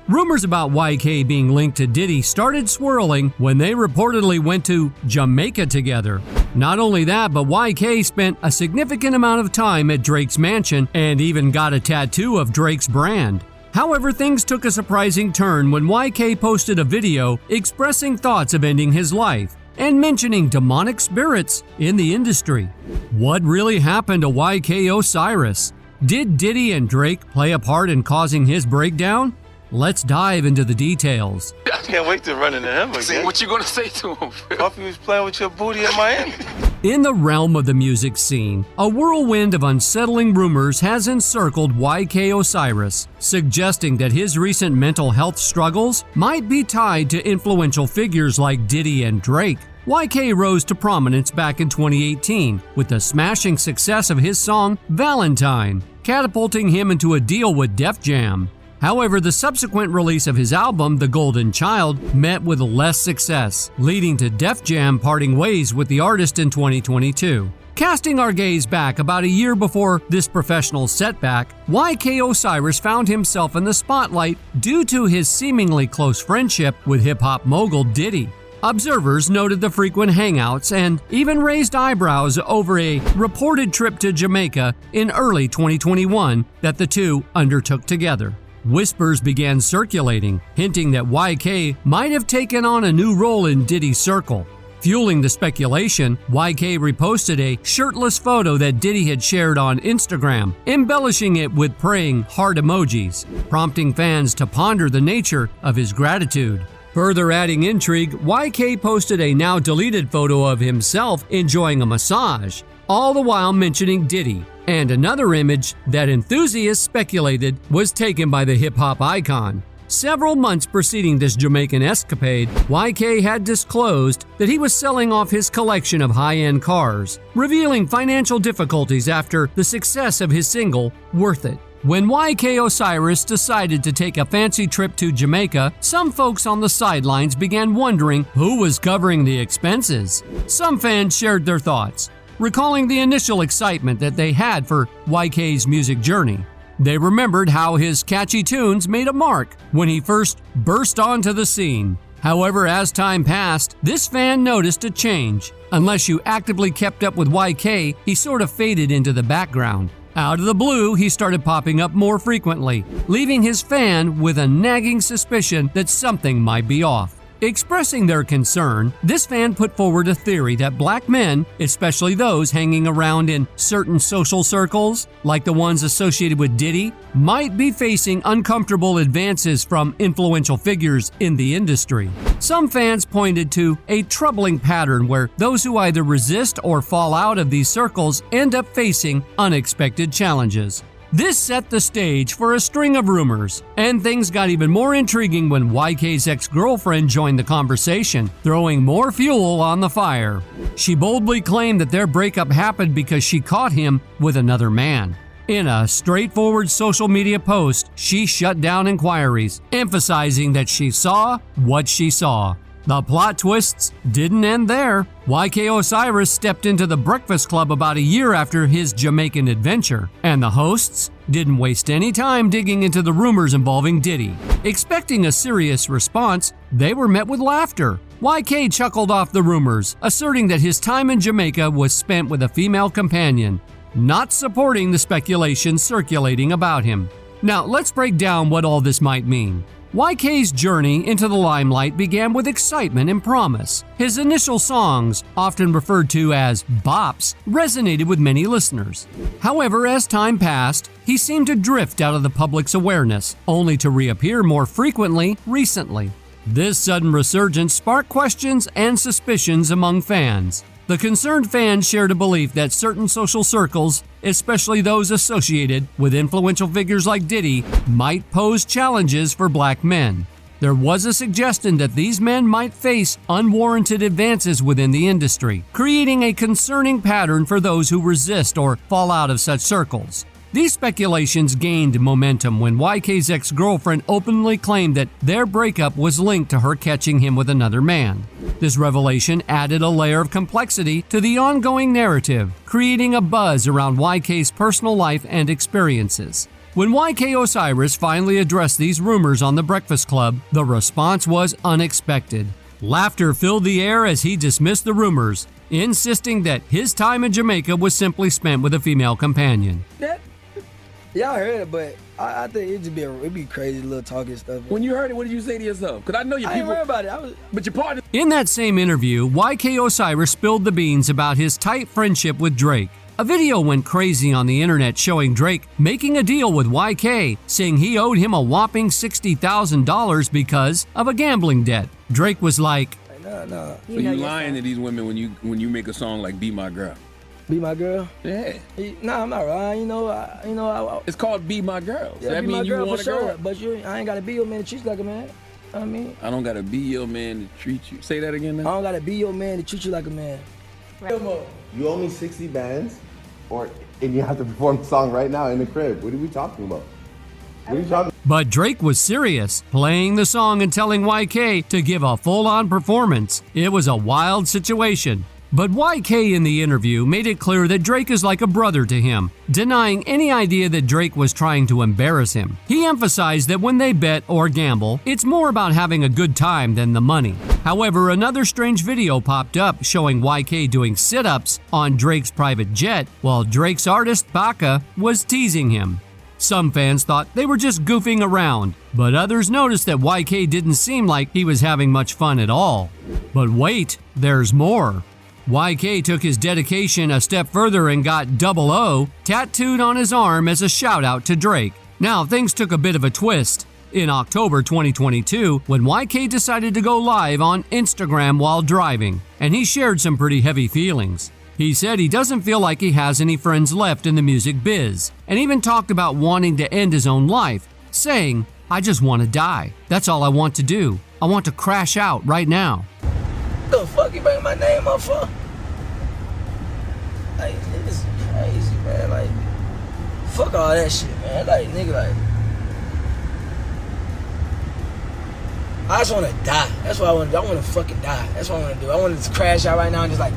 Rumors about YK being linked to Diddy started swirling when they reportedly went to Jamaica together. Not only that, but YK spent a significant amount of time at Drake's mansion and even got a tattoo of Drake's brand. However, things took a surprising turn when YK posted a video expressing thoughts of ending his life and mentioning demonic spirits in the industry. What really happened to YK Osiris? Did Diddy and Drake play a part in causing his breakdown? Let's dive into the details. I can't wait to run into him again. See, what you gonna say to him? Puffy was playing with your booty in Miami. In the realm of the music scene, a whirlwind of unsettling rumors has encircled YK Osiris, suggesting that his recent mental health struggles might be tied to influential figures like Diddy and Drake. YK rose to prominence back in 2018 with the smashing success of his song Valentine, catapulting him into a deal with Def Jam. However, the subsequent release of his album, The Golden Child, met with less success, leading to Def Jam parting ways with the artist in 2022. Casting our gaze back about a year before this professional setback, YK Osiris found himself in the spotlight due to his seemingly close friendship with hip-hop mogul Diddy. Observers noted the frequent hangouts and even raised eyebrows over a reported trip to Jamaica in early 2021 that the two undertook together. Whispers began circulating, hinting that YK might have taken on a new role in Diddy's circle. Fueling the speculation, YK reposted a shirtless photo that Diddy had shared on Instagram, embellishing it with praying heart emojis, prompting fans to ponder the nature of his gratitude. Further adding intrigue, YK posted a now deleted photo of himself enjoying a massage, all the while mentioning Diddy, and another image that enthusiasts speculated was taken by the hip-hop icon. Several months preceding this Jamaican escapade, YK had disclosed that he was selling off his collection of high-end cars, revealing financial difficulties after the success of his single, Worth It. When YK Osiris decided to take a fancy trip to Jamaica, some folks on the sidelines began wondering who was covering the expenses. Some fans shared their thoughts, recalling the initial excitement that they had for YK's music journey. They remembered how his catchy tunes made a mark when he first burst onto the scene. However, as time passed, this fan noticed a change. Unless you actively kept up with YK, he sort of faded into the background. Out of the blue, he started popping up more frequently, leaving his fan with a nagging suspicion that something might be off. Expressing their concern, this fan put forward a theory that black men, especially those hanging around in certain social circles, like the ones associated with Diddy, might be facing uncomfortable advances from influential figures in the industry. Some fans pointed to a troubling pattern where those who either resist or fall out of these circles end up facing unexpected challenges. This set the stage for a string of rumors, and things got even more intriguing when YK's ex-girlfriend joined the conversation, throwing more fuel on the fire. She boldly claimed that their breakup happened because she caught him with another man. In a straightforward social media post, she shut down inquiries, emphasizing that she saw what she saw. The plot twists didn't end there. YK Osiris stepped into the Breakfast Club about a year after his Jamaican adventure, and the hosts didn't waste any time digging into the rumors involving Diddy. Expecting a serious response, they were met with laughter. YK chuckled off the rumors, asserting that his time in Jamaica was spent with a female companion, not supporting the speculation circulating about him. Now, let's break down what all this might mean. YK's journey into the limelight began with excitement and promise. His initial songs, often referred to as bops, resonated with many listeners. However, as time passed, he seemed to drift out of the public's awareness, only to reappear more frequently recently. This sudden resurgence sparked questions and suspicions among fans. The concerned fans shared a belief that certain social circles, especially those associated with influential figures like Diddy, might pose challenges for black men. There was a suggestion that these men might face unwarranted advances within the industry, creating a concerning pattern for those who resist or fall out of such circles. These speculations gained momentum when YK's ex-girlfriend openly claimed that their breakup was linked to her catching him with another man. This revelation added a layer of complexity to the ongoing narrative, creating a buzz around YK's personal life and experiences. When YK Osiris finally addressed these rumors on The Breakfast Club, the response was unexpected. Laughter filled the air as he dismissed the rumors, insisting that his time in Jamaica was simply spent with a female companion. Y'all heard it, but I think it'd be crazy little talking stuff. When you heard it, what did you say to yourself? Because I know your I people. ain't worried about it. But your partner. In that same interview, YK Osiris spilled the beans about his tight friendship with Drake. A video went crazy on the internet showing Drake making a deal with YK, saying he owed him a whopping $60,000 because of a gambling debt. Drake was like, No. So you lying to these women when you make a song like "Be My Girl"? Be my girl? Yeah. Nah, I'm not lying. It's called "Be My Girl." So Yeah, that be my means you girl want for a girl. sure. But I ain't gotta be your man to treat you like a man. I mean, I don't gotta be your man to treat you. Say that again. Now. I don't gotta be your man to treat you like a man. Right. You owe me 60 bands, and you have to perform the song right now in the crib. What are we talking about? What are you talking? But Drake was serious, playing the song and telling YK to give a full-on performance. It was a wild situation. But YK in the interview made it clear that Drake is like a brother to him, denying any idea that Drake was trying to embarrass him. He emphasized that when they bet or gamble, it's more about having a good time than the money. However, another strange video popped up showing YK doing sit-ups on Drake's private jet, while Drake's artist Baka was teasing him. Some fans thought they were just goofing around, but others noticed that YK didn't seem like he was having much fun at all. But wait, there's more. YK took his dedication a step further and got "00" tattooed on his arm as a shout-out to Drake. Now, things took a bit of a twist in October 2022 when YK decided to go live on Instagram while driving, and he shared some pretty heavy feelings. He said he doesn't feel like he has any friends left in the music biz, and even talked about wanting to end his own life, saying, "I just want to die. That's all I want to do. I want to crash out right now." What the fuck you bring my name up for? Like, this is crazy, man. Like, fuck all that shit, man. Like, nigga, like, I just want to die. That's what I want to do. I want to fucking die. That's what I want to do. I want to just crash out right now and just like.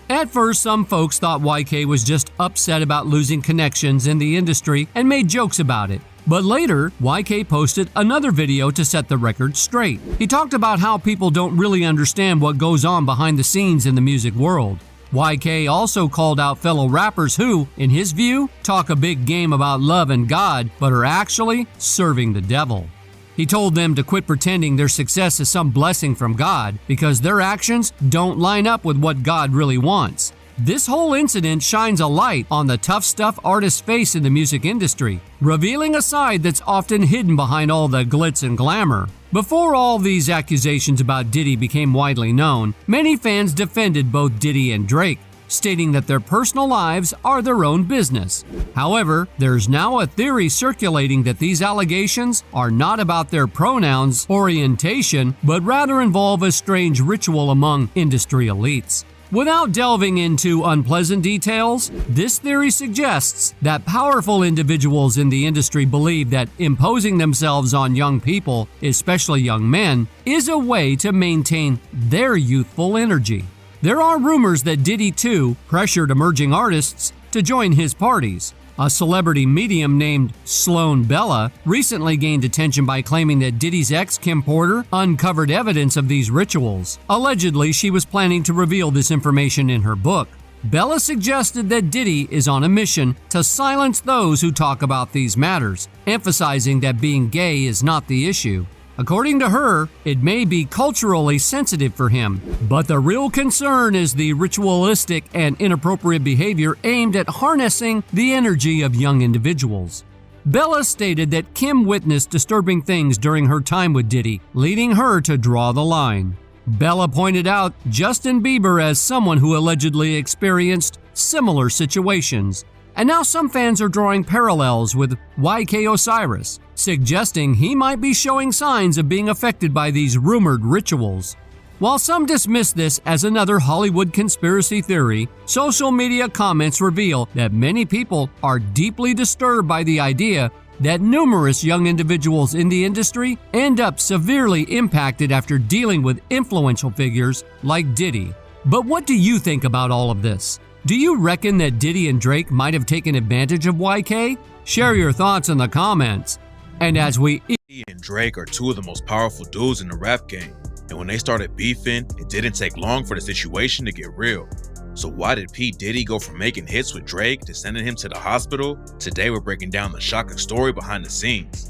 At first, some folks thought YK was just upset about losing connections in the industry and made jokes about it. But later, YK posted another video to set the record straight. He talked about how people don't really understand what goes on behind the scenes in the music world. YK also called out fellow rappers who, in his view, talk a big game about love and God, but are actually serving the devil. He told them to quit pretending their success is some blessing from God because their actions don't line up with what God really wants. This whole incident shines a light on the tough stuff artists face in the music industry, revealing a side that's often hidden behind all the glitz and glamour. Before all these accusations about Diddy became widely known, many fans defended both Diddy and Drake, stating that their personal lives are their own business. However, there's now a theory circulating that these allegations are not about their pronouns, orientation, but rather involve a strange ritual among industry elites. Without delving into unpleasant details, this theory suggests that powerful individuals in the industry believe that imposing themselves on young people, especially young men, is a way to maintain their youthful energy. There are rumors that Diddy, too, pressured emerging artists to join his parties. A celebrity medium named Sloan Bella recently gained attention by claiming that Diddy's ex, Kim Porter, uncovered evidence of these rituals. Allegedly, she was planning to reveal this information in her book. Bella suggested that Diddy is on a mission to silence those who talk about these matters, emphasizing that being gay is not the issue. According to her, it may be culturally sensitive for him, but the real concern is the ritualistic and inappropriate behavior aimed at harnessing the energy of young individuals. Bella stated that Kim witnessed disturbing things during her time with Diddy, leading her to draw the line. Bella pointed out Justin Bieber as someone who allegedly experienced similar situations. And now some fans are drawing parallels with YK Osiris, suggesting he might be showing signs of being affected by these rumored rituals. While some dismiss this as another Hollywood conspiracy theory, social media comments reveal that many people are deeply disturbed by the idea that numerous young individuals in the industry end up severely impacted after dealing with influential figures like Diddy. But what do you think about all of this? Do you reckon that Diddy and Drake might have taken advantage of YK? Share your thoughts in the comments. And as we... Diddy and Drake are two of the most powerful dudes in the rap game. And when they started beefing, it didn't take long for the situation to get real. So why did P. Diddy go from making hits with Drake to sending him to the hospital? Today we're breaking down the shocking story behind the scenes.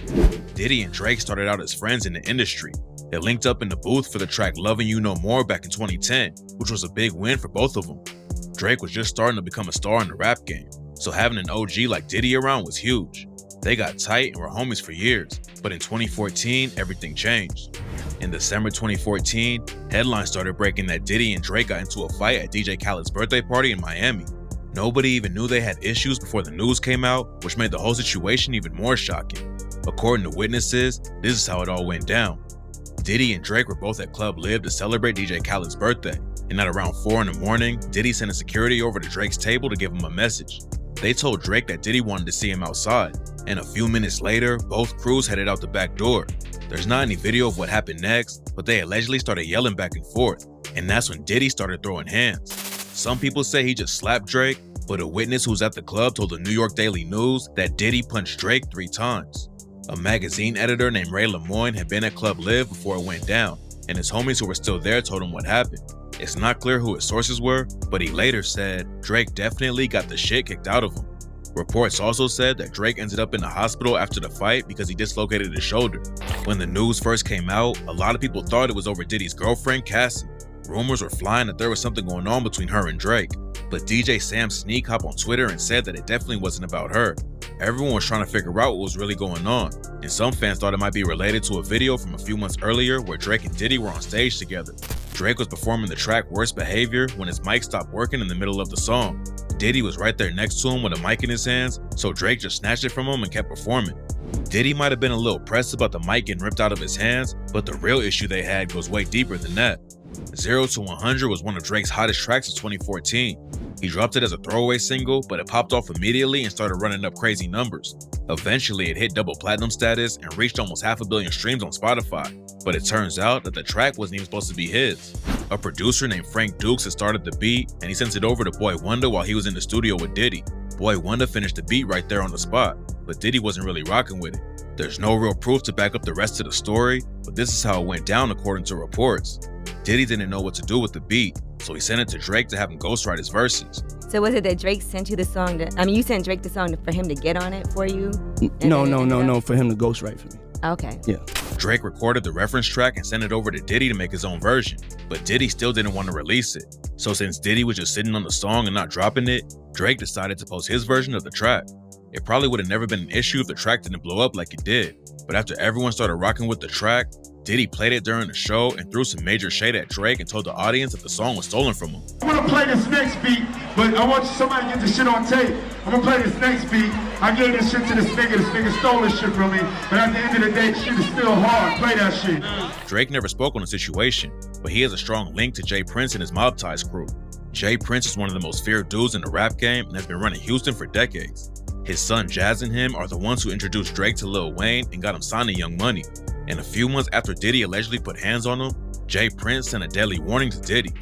Diddy and Drake started out as friends in the industry. They linked up in the booth for the track Loving You No More back in 2010, which was a big win for both of them. Drake was just starting to become a star in the rap game, so having an OG like Diddy around was huge. They got tight and were homies for years, but in 2014, everything changed. In December 2014, headlines started breaking that Diddy and Drake got into a fight at DJ Khaled's birthday party in Miami. Nobody even knew they had issues before the news came out, which made the whole situation even more shocking. According to witnesses, this is how it all went down. Diddy and Drake were both at Club Live to celebrate DJ Khaled's birthday, and at around 4 in the morning, Diddy sent a security over to Drake's table to give him a message. They told Drake that Diddy wanted to see him outside, and a few minutes later, both crews headed out the back door. There's not any video of what happened next, but they allegedly started yelling back and forth, and that's when Diddy started throwing hands. Some people say he just slapped Drake, but a witness who was at the club told the New York Daily News that Diddy punched Drake 3 times. A magazine editor named Ray Lemoyne had been at Club Live before it went down, and his homies who were still there told him what happened. It's not clear who his sources were, but he later said Drake definitely got the shit kicked out of him. Reports also said that Drake ended up in the hospital after the fight because he dislocated his shoulder. When the news first came out, a lot of people thought it was over Diddy's girlfriend, Cassie. Rumors were flying that there was something going on between her and Drake, but DJ Sam Sneak hopped on Twitter and said that it definitely wasn't about her. Everyone was trying to figure out what was really going on, and some fans thought it might be related to a video from a few months earlier where Drake and Diddy were on stage together. Drake was performing the track Worst Behavior when his mic stopped working in the middle of the song. Diddy was right there next to him with a mic in his hands, so Drake just snatched it from him and kept performing. Diddy might have been a little pressed about the mic getting ripped out of his hands, but the real issue they had goes way deeper than that. 0 to 100 was one of Drake's hottest tracks of 2014. He dropped it as a throwaway single, but it popped off immediately and started running up crazy numbers. Eventually, it hit double platinum status and reached almost 500 million streams on Spotify. But it turns out that the track wasn't even supposed to be his. A producer named Frank Dukes had started the beat, and he sent it over to Boy Wonder while he was in the studio with Diddy. Boy Wonder finished the beat right there on the spot, but Diddy wasn't really rocking with it. There's no real proof to back up the rest of the story, but this is how it went down according to reports. Diddy didn't know what to do with the beat, so he sent it to Drake to have him ghostwrite his verses. So was it that Drake sent you the song you sent Drake the song for him to get on it for you? No, for him to ghostwrite for me. Okay. Yeah. Drake recorded the reference track and sent it over to Diddy to make his own version, but Diddy still didn't want to release it. So since Diddy was just sitting on the song and not dropping it, Drake decided to post his version of the track. It probably would have never been an issue if the track didn't blow up like it did, but after everyone started rocking with the track, Diddy played it during the show and threw some major shade at Drake and told the audience that the song was stolen from him. I'm gonna play this next beat, but I want somebody to get this shit on tape. I'm gonna play this next beat. I gave this shit to this nigga stole this shit from me, but at the end of the day, shit is still hard. Play that shit. Drake never spoke on the situation, but he has a strong link to Jay Prince and his Mob Ties crew. Jay Prince is one of the most feared dudes in the rap game and has been running Houston for decades. His son Jazz and him are the ones who introduced Drake to Lil Wayne and got him signed to Young Money. And a few months after Diddy allegedly put hands on him, Jay Prince sent a deadly warning to Diddy.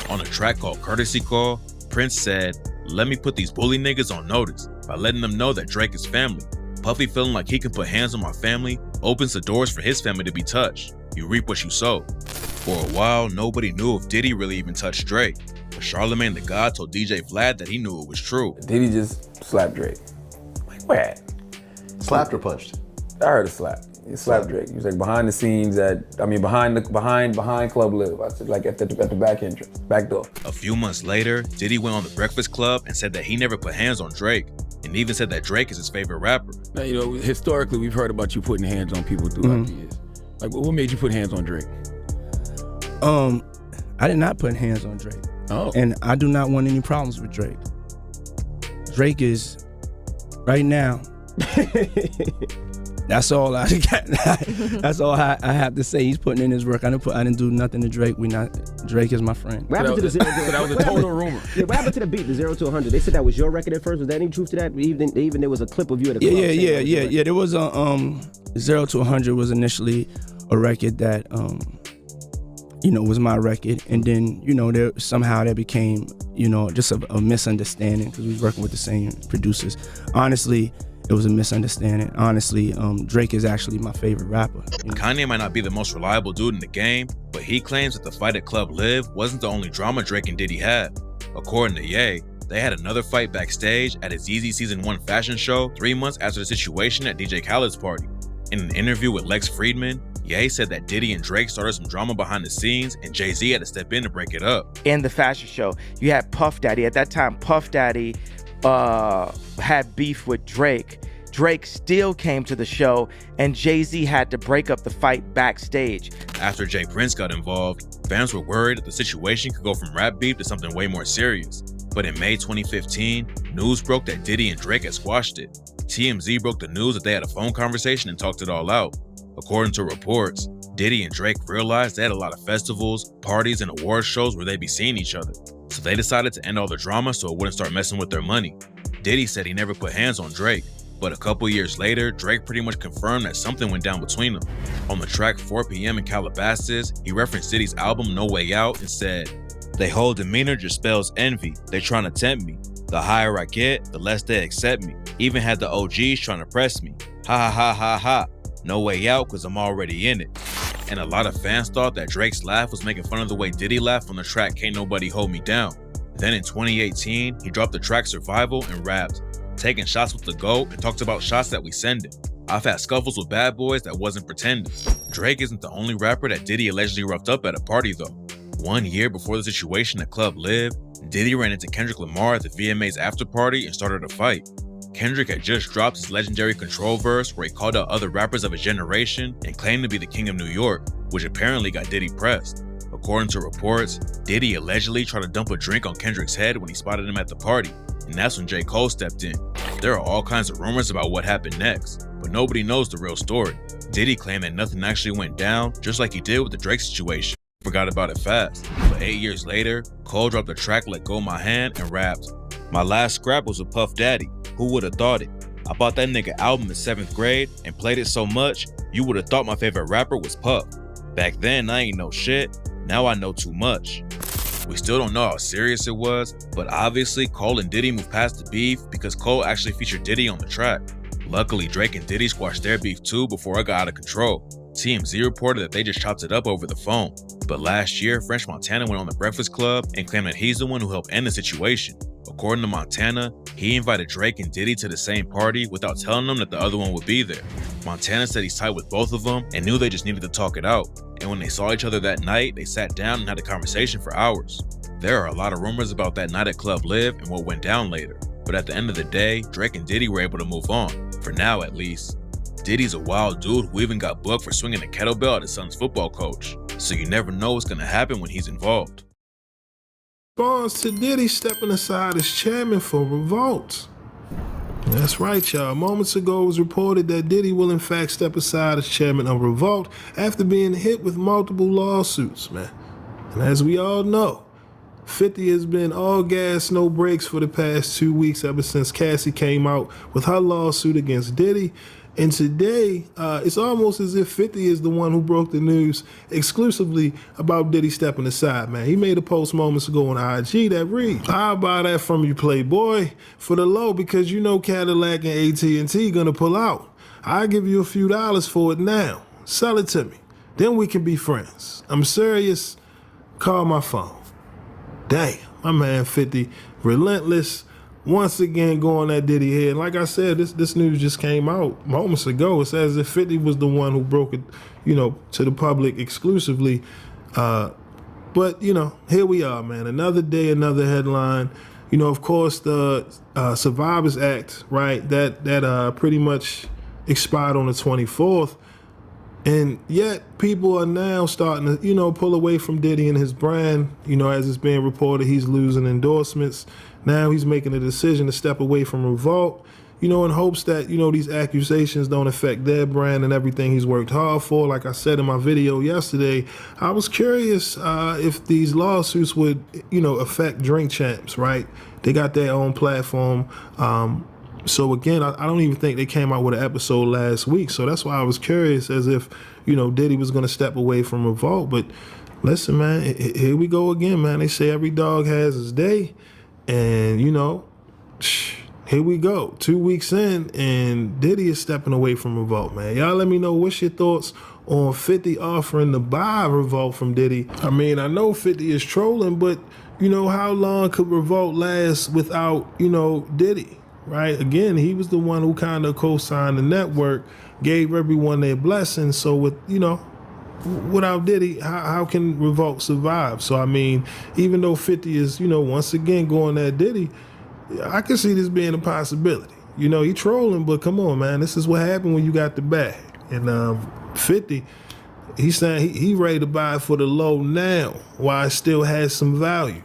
On a track called Courtesy Call, Prince said, "Let me put these bully niggas on notice by letting them know that Drake is family. Puffy feeling like he can put hands on my family opens the doors for his family to be touched. You reap what you sow." For a while, nobody knew if Diddy really even touched Drake. But Charlamagne the God told DJ Vlad that he knew it was true. Diddy just slapped Drake. Like, where at? Slapped or punched? I heard a slap. He slapped Drake. He was like behind the scenes behind Club Live. I said like at the back entrance, back door. A few months later, Diddy went on The Breakfast Club and said that he never put hands on Drake, and even said that Drake is his favorite rapper. Now, you know, historically, we've heard about you putting hands on people throughout the years. Like, what made you put hands on Drake? I did not put hands on Drake. Oh. And I do not want any problems with Drake. Drake is, right now, that's all I got. That's all I have to say. He's putting in his work. I didn't do nothing to Drake. Drake is my friend. What happened to the 0 to that was a total rumor. Yeah, what happened to the beat, the 0 to 100? They said that was your record at first. Was there any truth to that? Even there was a clip of you at a club. Yeah. There was a 0 to 100 was initially a record that was my record, and then somehow that became just a misunderstanding because we was working with the same producers. Honestly, it was a misunderstanding. Honestly, Drake is actually my favorite rapper. Kanye might not be the most reliable dude in the game, but he claims that the fight at Club Live wasn't the only drama Drake and Diddy had. According to Ye, they had another fight backstage at his Yeezy Season 1 fashion show 3 months after the situation at DJ Khaled's party. In an interview with Lex Friedman, Ye said that Diddy and Drake started some drama behind the scenes and Jay-Z had to step in to break it up. In the fashion show, you had Puff Daddy. At that time, Puff Daddy had beef with Drake. Drake still came to the show, and Jay-Z had to break up the fight backstage. After Jay Prince got involved, fans were worried that the situation could go from rap beef to something way more serious. But in May 2015, news broke that Diddy and Drake had squashed it. TMZ broke the news that they had a phone conversation and talked it all out. According to reports, Diddy and Drake realized they had a lot of festivals, parties, and award shows where they'd be seeing each other. So they decided to end all the drama so it wouldn't start messing with their money. Diddy said he never put hands on Drake, but a couple years later, Drake pretty much confirmed that something went down between them. On the track 4 p.m. in Calabasas, he referenced Diddy's album No Way Out and said, "They whole demeanor just spells envy. They trying to tempt me. The higher I get, the less they accept me. Even had the OGs trying to press me. Ha ha ha ha ha. No way out cause I'm already in it." And a lot of fans thought that Drake's laugh was making fun of the way Diddy laughed on the track Can't Nobody Hold Me Down. Then in 2018, he dropped the track Survival and rapped, "Taking shots with the GOAT," and talked about shots that we sending. "I've had scuffles with bad boys that wasn't pretending." Drake isn't the only rapper that Diddy allegedly roughed up at a party though. 1 year before the situation at Club Live, Diddy ran into Kendrick Lamar at the VMA's after party and started a fight. Kendrick had just dropped his legendary Control verse where he called out other rappers of his generation and claimed to be the king of New York, which apparently got Diddy pressed. According to reports, Diddy allegedly tried to dump a drink on Kendrick's head when he spotted him at the party, and that's when J. Cole stepped in. There are all kinds of rumors about what happened next, but nobody knows the real story. Diddy claimed that nothing actually went down, just like he did with the Drake situation. Forgot about it fast. But 8 years later, Cole dropped the track Let Go My Hand and rapped, "My last scrap was with Puff Daddy. Who would've thought it? I bought that nigga album in 7th grade and played it so much, you would've thought my favorite rapper was Puff. Back then, I ain't know shit. Now I know too much." We still don't know how serious it was, but obviously Cole and Diddy moved past the beef because Cole actually featured Diddy on the track. Luckily, Drake and Diddy squashed their beef too before it got out of control. TMZ reported that they just chopped it up over the phone. But last year, French Montana went on The Breakfast Club and claimed that he's the one who helped end the situation. According to Montana, he invited Drake and Diddy to the same party without telling them that the other one would be there. Montana said he's tight with both of them and knew they just needed to talk it out. And when they saw each other that night, they sat down and had a conversation for hours. There are a lot of rumors about that night at Club Live and what went down later. But at the end of the day, Drake and Diddy were able to move on, for now at least. Diddy's a wild dude who even got booked for swinging a kettlebell at his son's football coach. So you never know what's gonna happen when he's involved. Response to Diddy stepping aside as chairman for Revolt. That's right, y'all. Moments ago it was reported that Diddy will in fact step aside as chairman of Revolt after being hit with multiple lawsuits, man. And as we all know, 50 has been all gas, no brakes for the past 2 weeks ever since Cassie came out with her lawsuit against Diddy. And today, it's almost as if 50 is the one who broke the news exclusively about Diddy stepping aside, man. He made a post moments ago on IG that reads, "I'll buy that from you, Playboy, for the low because you know Cadillac and AT&T gonna pull out. I'll give you a few dollars for it now. Sell it to me. Then we can be friends. I'm serious. Call my phone." Damn, my man 50, relentless, once again going at Diddy head. And like I said, this news just came out moments ago. It's as if 50 was the one who broke it, to the public exclusively. But, here we are, man. Another day, another headline. Of course, the Survivors Act, right, that pretty much expired on the 24th. And yet people are now starting to, pull away from Diddy and his brand. As it's being reported, he's losing endorsements. Now he's making a decision to step away from Revolt, in hopes that, these accusations don't affect their brand and everything he's worked hard for. Like I said in my video yesterday, I was curious if these lawsuits would, affect Drink Champs, right? They got their own platform. So again, I don't even think they came out with an episode last week. So that's why I was curious as if, Diddy was going to step away from Revolt. But listen, man, here we go again, man. They say every dog has his day. And, here we go. 2 weeks in, and Diddy is stepping away from Revolt, man. Y'all let me know what's your thoughts on 50 offering to buy Revolt from Diddy. I mean, I know 50 is trolling, but, how long could Revolt last without, Diddy? Right? Again, he was the one who kind of co-signed the network, gave everyone their blessings. So without Diddy, how can Revolt survive? So, I mean, even though 50 is, once again going at Diddy, I can see this being a possibility. He trolling, but come on, man. This is what happened when you got the bag. And 50, he's saying he ready to buy it for the low now while it still has some value.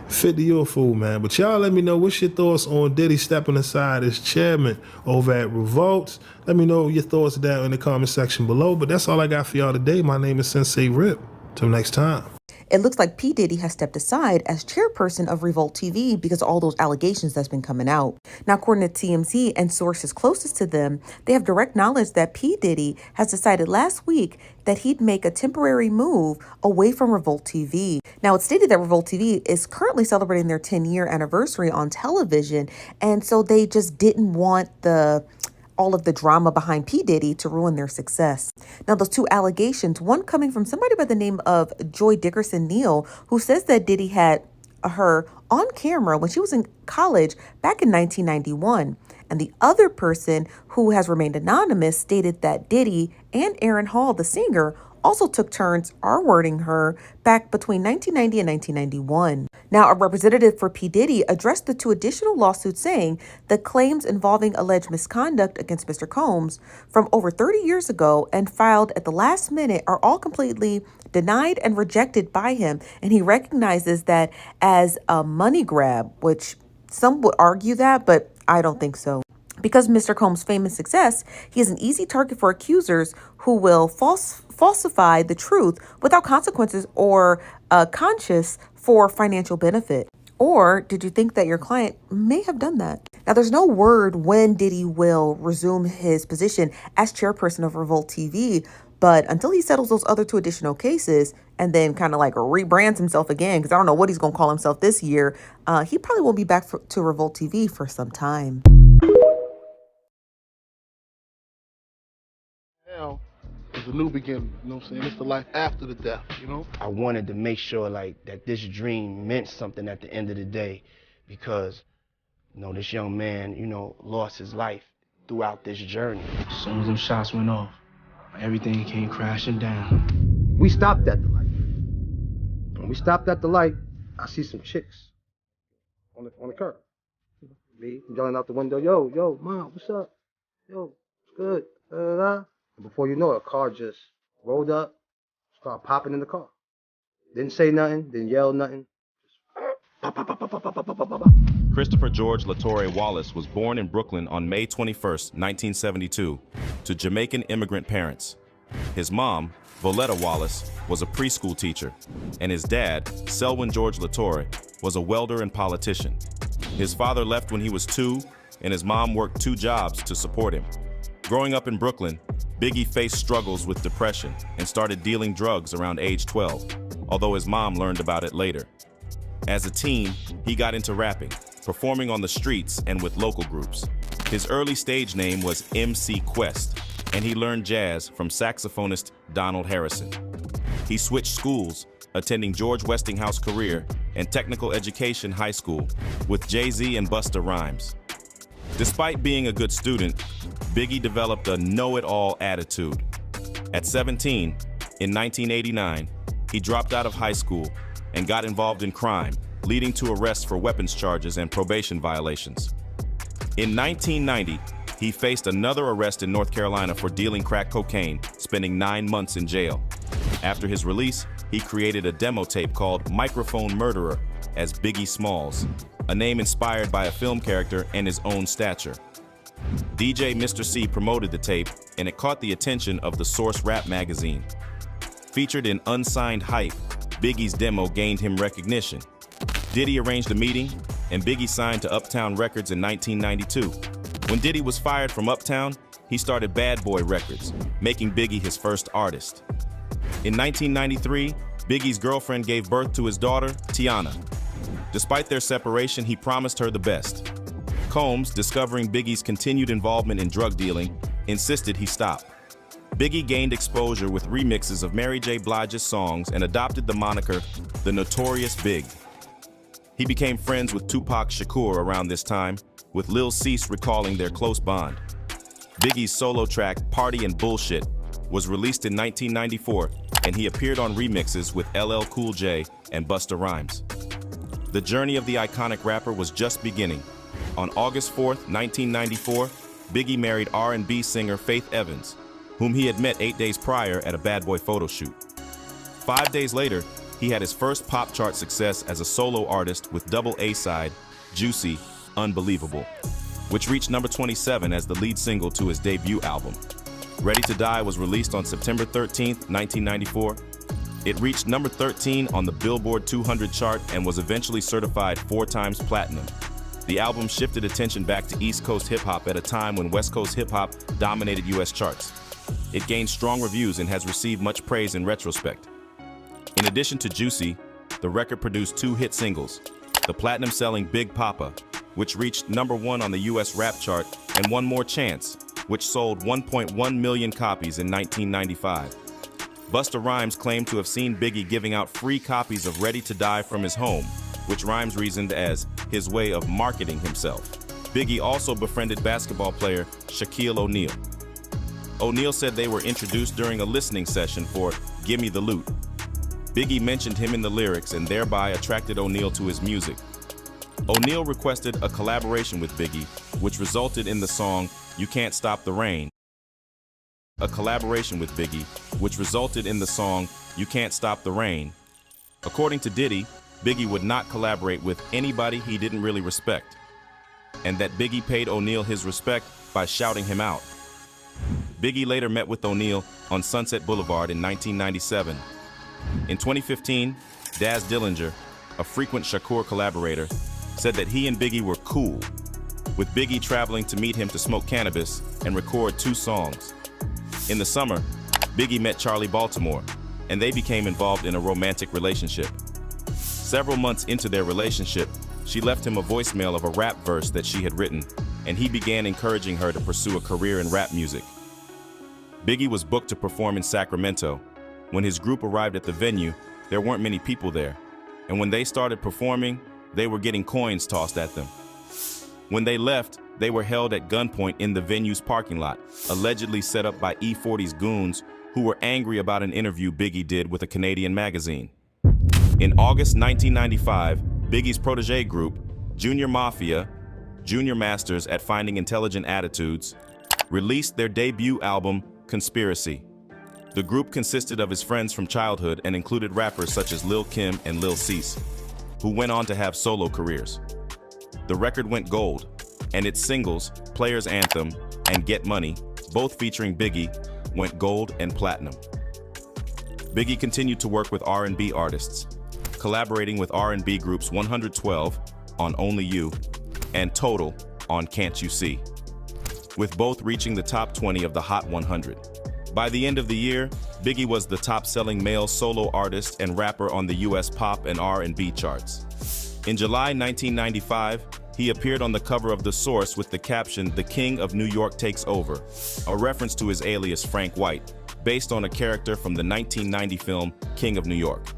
50, you're a fool, man. But y'all let me know what's your thoughts on Diddy stepping aside as chairman over at Revolt. Let me know your thoughts down in the comment section below. But that's all I got for y'all today. My name is Sensei Rip. Till next time. It looks like P. Diddy has stepped aside as chairperson of Revolt TV because of all those allegations that's been coming out. Now, according to TMZ and sources closest to them, they have direct knowledge that P. Diddy has decided last week that he'd make a temporary move away from Revolt TV. Now, it's stated that Revolt TV is currently celebrating their 10-year anniversary on television, and so they just didn't want all of the drama behind P. Diddy to ruin their success. Now, those two allegations, one coming from somebody by the name of Joy Dickerson Neal, who says that Diddy had her on camera when she was in college back in 1991. And the other person, who has remained anonymous, stated that Diddy and Aaron Hall, the singer, also took turns R-wording her back between 1990 and 1991. Now, a representative for P. Diddy addressed the two additional lawsuits, saying the claims involving alleged misconduct against Mr. Combs from over 30 years ago and filed at the last minute are all completely denied and rejected by him. And he recognizes that as a money grab, which some would argue that, but I don't think so. Because Mr. Combs' fame and success, he is an easy target for accusers who will falsify the truth without consequences or conscience for financial benefit. Or did you think that your client may have done that? Now, there's no word when Diddy will resume his position as chairperson of Revolt TV, but until he settles those other two additional cases and then kind of like rebrands himself again, because I don't know what he's going to call himself this year, he probably won't be back to Revolt TV for some time. Now is a new beginning, you know what I'm saying? It's the life after the death, I wanted to make sure that this dream meant something at the end of the day, because this young man, lost his life throughout this journey. As soon as them shots went off, everything came crashing down. We stopped at the light. When we stopped at the light, I see some chicks on the curb. Me yelling out the window, yo, mom, what's up? Yo, it's good. And before you know it, a car just rolled up, started popping in the car. Didn't say nothing, didn't yell nothing. Just pop. Christopher George Latore Wallace was born in Brooklyn on May 21st, 1972, to Jamaican immigrant parents. His mom, Voletta Wallace, was a preschool teacher, and his dad, Selwyn George Latore, was a welder and politician. His father left when he was 2, and his mom worked 2 jobs to support him. Growing up in Brooklyn, Biggie faced struggles with depression and started dealing drugs around age 12, although his mom learned about it later. As a teen, he got into rapping, performing on the streets and with local groups. His early stage name was MC Quest, and he learned jazz from saxophonist Donald Harrison. He switched schools, attending George Westinghouse Career and Technical Education High School with Jay-Z and Busta Rhymes. Despite being a good student, Biggie developed a know-it-all attitude. At 17, in 1989, he dropped out of high school and got involved in crime, leading to arrests for weapons charges and probation violations. In 1990, he faced another arrest in North Carolina for dealing crack cocaine, spending 9 months in jail. After his release, he created a demo tape called Microphone Murderer as Biggie Smalls, a name inspired by a film character and his own stature. DJ Mr. C promoted the tape, and it caught the attention of the Source Rap magazine. Featured in Unsigned Hype, Biggie's demo gained him recognition. Diddy arranged a meeting, and Biggie signed to Uptown Records in 1992. When Diddy was fired from Uptown, he started Bad Boy Records, making Biggie his first artist. In 1993, Biggie's girlfriend gave birth to his daughter, Tiana. Despite their separation, he promised her the best. Combs, discovering Biggie's continued involvement in drug dealing, insisted he stop. Biggie gained exposure with remixes of Mary J. Blige's songs and adopted the moniker The Notorious Big. He became friends with Tupac Shakur around this time, with Lil Cease recalling their close bond. Biggie's solo track, Party and Bullshit, was released in 1994, and he appeared on remixes with LL Cool J and Busta Rhymes. The journey of the iconic rapper was just beginning. On August 4th, 1994, Biggie married R&B singer Faith Evans, whom he had met 8 days prior at a Bad Boy photo shoot. 5 days later, he had his first pop chart success as a solo artist with double A-side, Juicy, Unbelievable, which reached number 27 as the lead single to his debut album. Ready to Die was released on September 13th, 1994. It reached number 13 on the Billboard 200 chart and was eventually certified 4 times platinum. The album shifted attention back to East Coast hip-hop at a time when West Coast hip-hop dominated U.S. charts. It gained strong reviews and has received much praise in retrospect. In addition to Juicy, the record produced 2 hit singles, the platinum-selling Big Papa, which reached number 1 on the U.S. rap chart, and One More Chance, which sold 1.1 million copies in 1995. Busta Rhymes claimed to have seen Biggie giving out free copies of Ready to Die from his home, which Rhymes reasoned as his way of marketing himself. Biggie also befriended basketball player Shaquille O'Neal. O'Neal said they were introduced during a listening session for Gimme the Loot. Biggie mentioned him in the lyrics and thereby attracted O'Neal to his music. O'Neal requested a collaboration with Biggie, which resulted in the song You Can't Stop the Rain. According to Diddy, Biggie would not collaborate with anybody he didn't really respect, and that Biggie paid O'Neal his respect by shouting him out. Biggie later met with O'Neal on Sunset Boulevard in 1997. In 2015, Daz Dillinger, a frequent Shakur collaborator, said that he and Biggie were cool, with Biggie traveling to meet him to smoke cannabis and record 2 songs. In the summer, Biggie met Charlie Baltimore, and they became involved in a romantic relationship. Several months into their relationship, she left him a voicemail of a rap verse that she had written, and he began encouraging her to pursue a career in rap music. Biggie was booked to perform in Sacramento. When his group arrived at the venue, there weren't many people there, and when they started performing, they were getting coins tossed at them. When they left, they were held at gunpoint in the venue's parking lot, allegedly set up by E40's goons who were angry about an interview Biggie did with a Canadian magazine. In August 1995, Biggie's protege group, Junior Mafia, Junior Masters at Finding Intelligent Attitudes, released their debut album, Conspiracy. The group consisted of his friends from childhood and included rappers such as Lil Kim and Lil Cease, who went on to have solo careers. The record went gold, and its singles, Player's Anthem and Get Money, both featuring Biggie, went gold and platinum. Biggie continued to work with R&B artists, collaborating with R&B groups 112 on Only You and Total on Can't You See, with both reaching the top 20 of the Hot 100. By the end of the year, Biggie was the top-selling male solo artist and rapper on the U.S. pop and R&B charts. In July 1995, he appeared on the cover of The Source with the caption, "The King of New York Takes Over," a reference to his alias Frank White, based on a character from the 1990 film King of New York.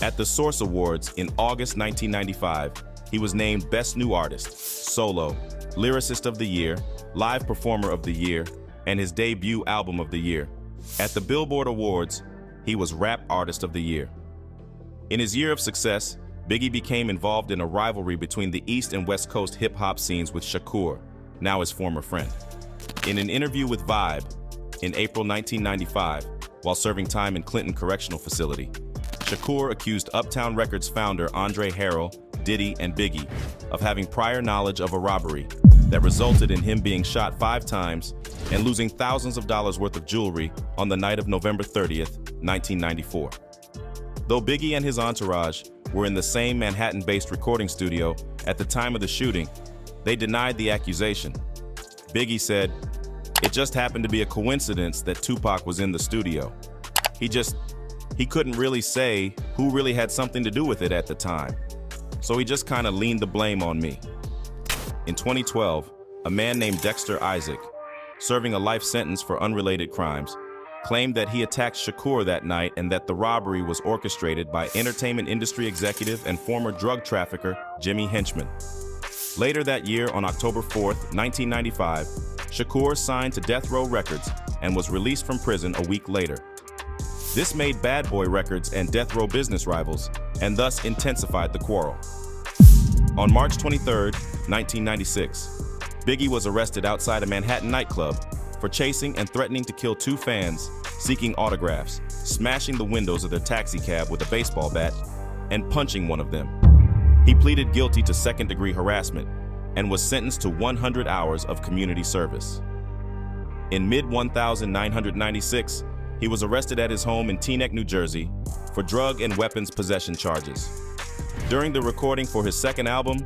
At the Source Awards in August 1995, he was named Best New Artist, Solo, Lyricist of the Year, Live Performer of the Year, and his debut album of the year. At the Billboard Awards, he was Rap Artist of the Year. In his year of success, Biggie became involved in a rivalry between the East and West Coast hip-hop scenes with Shakur, now his former friend. In an interview with Vibe in April 1995, while serving time in Clinton Correctional Facility, Shakur accused Uptown Records founder Andre Harrell, Diddy, and Biggie of having prior knowledge of a robbery that resulted in him being shot 5 times and losing thousands of dollars worth of jewelry on the night of November 30th, 1994. Though Biggie and his entourage were in the same Manhattan-based recording studio at the time of the shooting, they denied the accusation. Biggie said, "It just happened to be a coincidence that Tupac was in the studio. He couldn't really say who really had something to do with it at the time, so he just kind of leaned the blame on me." In 2012, a man named Dexter Isaac, serving a life sentence for unrelated crimes, claimed that he attacked Shakur that night and that the robbery was orchestrated by entertainment industry executive and former drug trafficker Jimmy Henchman. Later that year, on October 4th, 1995, Shakur signed to Death Row Records and was released from prison a week later. This made Bad Boy Records and Death Row business rivals, and thus intensified the quarrel. On March 23rd, 1996, Biggie was arrested outside a Manhattan nightclub for chasing and threatening to kill 2 fans seeking autographs, smashing the windows of their taxi cab with a baseball bat, and punching one of them. He pleaded guilty to second-degree harassment and was sentenced to 100 hours of community service. In mid-1996, he was arrested at his home in Teaneck, New Jersey, for drug and weapons possession charges. During the recording for his second album,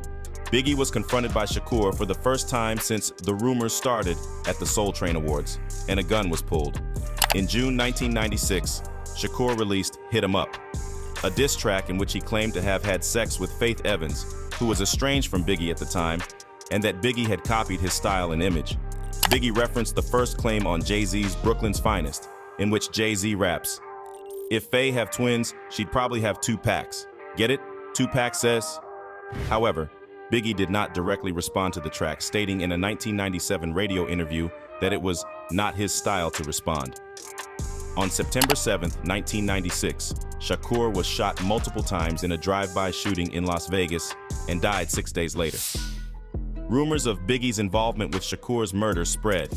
Biggie was confronted by Shakur for the first time since the rumors started at the Soul Train Awards, and a gun was pulled. In June 1996, Shakur released Hit 'Em Up, a diss track in which he claimed to have had sex with Faith Evans, who was estranged from Biggie at the time, and that Biggie had copied his style and image. Biggie referenced the first claim on Jay-Z's Brooklyn's Finest, in which Jay-Z raps, "If Faye have twins, she'd probably have 2 packs. Get it? Tupac says." However, Biggie did not directly respond to the track, stating in a 1997 radio interview that it was not his style to respond. On September 7th, 1996, Shakur was shot multiple times in a drive-by shooting in Las Vegas and died 6 days later. Rumors of Biggie's involvement with Shakur's murder spread.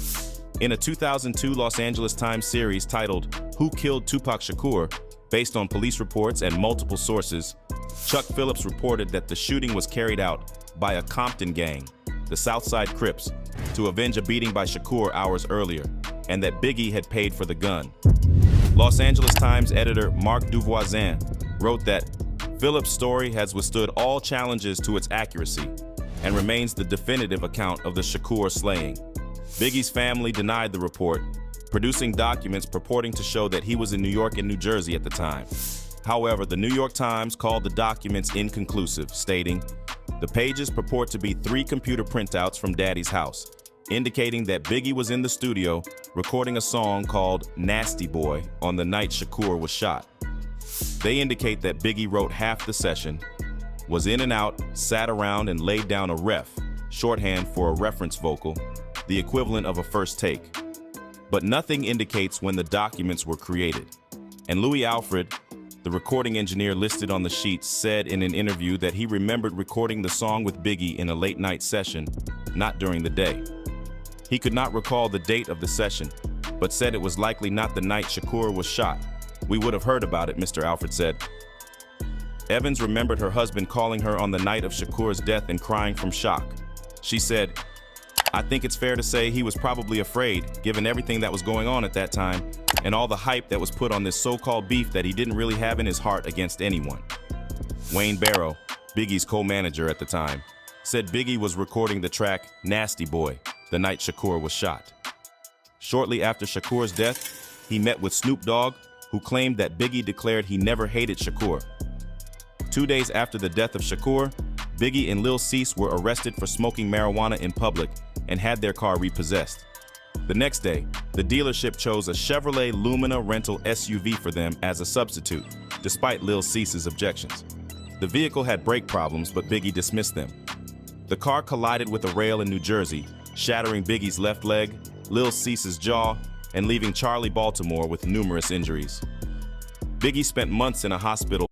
In a 2002 Los Angeles Times series titled "Who Killed Tupac Shakur?", based on police reports and multiple sources, Chuck Phillips reported that the shooting was carried out by a Compton gang, the Southside Crips, to avenge a beating by Shakur hours earlier, and that Biggie had paid for the gun. Los Angeles Times editor Mark Duvoisin wrote that Phillips' story has withstood all challenges to its accuracy and remains the definitive account of the Shakur slaying. Biggie's family denied the report, producing documents purporting to show that he was in New York and New Jersey at the time. However, the New York Times called the documents inconclusive, stating, "The pages purport to be 3 computer printouts from Daddy's house, indicating that Biggie was in the studio recording a song called Nasty Boy on the night Shakur was shot. They indicate that Biggie wrote half the session, was in and out, sat around, and laid down a ref, shorthand for a reference vocal, the equivalent of a first take. But nothing indicates when the documents were created." And Louis Alfred, the recording engineer listed on the sheets, said in an interview that he remembered recording the song with Biggie in a late-night session, not during the day. He could not recall the date of the session, but said it was likely not the night Shakur was shot. "We would have heard about it," Mr. Alfred said. Evans remembered her husband calling her on the night of Shakur's death and crying from shock. She said, I think it's fair to say he was probably afraid, given everything that was going on at that time, and all the hype that was put on this so-called beef that he didn't really have in his heart against anyone. Wayne Barrow, Biggie's co-manager at the time, said Biggie was recording the track Nasty Boy the night Shakur was shot. Shortly after Shakur's death, he met with Snoop Dogg, who claimed that Biggie declared he never hated Shakur. 2 days after the death of Shakur, Biggie and Lil Cease were arrested for smoking marijuana in public and had their car repossessed. The next day, the dealership chose a Chevrolet Lumina rental SUV for them as a substitute, despite Lil Cease's objections. The vehicle had brake problems, but Biggie dismissed them. The car collided with a rail in New Jersey, shattering Biggie's left leg, Lil Cease's jaw, and leaving Charlie Baltimore with numerous injuries. Biggie spent months in a hospital.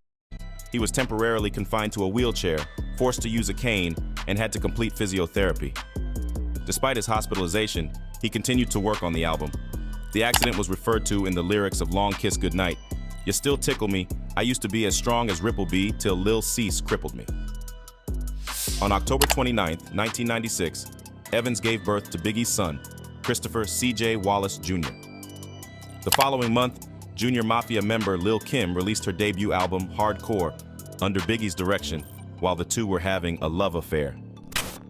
He was temporarily confined to a wheelchair, forced to use a cane, and had to complete physiotherapy. Despite his hospitalization, he continued to work on the album. The accident was referred to in the lyrics of Long Kiss Goodnight. You still tickle me, I used to be as strong as Ripple B till Lil Cease crippled me. On October 29, 1996, Evans gave birth to Biggie's son, Christopher C.J. Wallace Jr. The following month, Junior Mafia member Lil' Kim released her debut album, Hardcore, under Biggie's direction, while the two were having a love affair.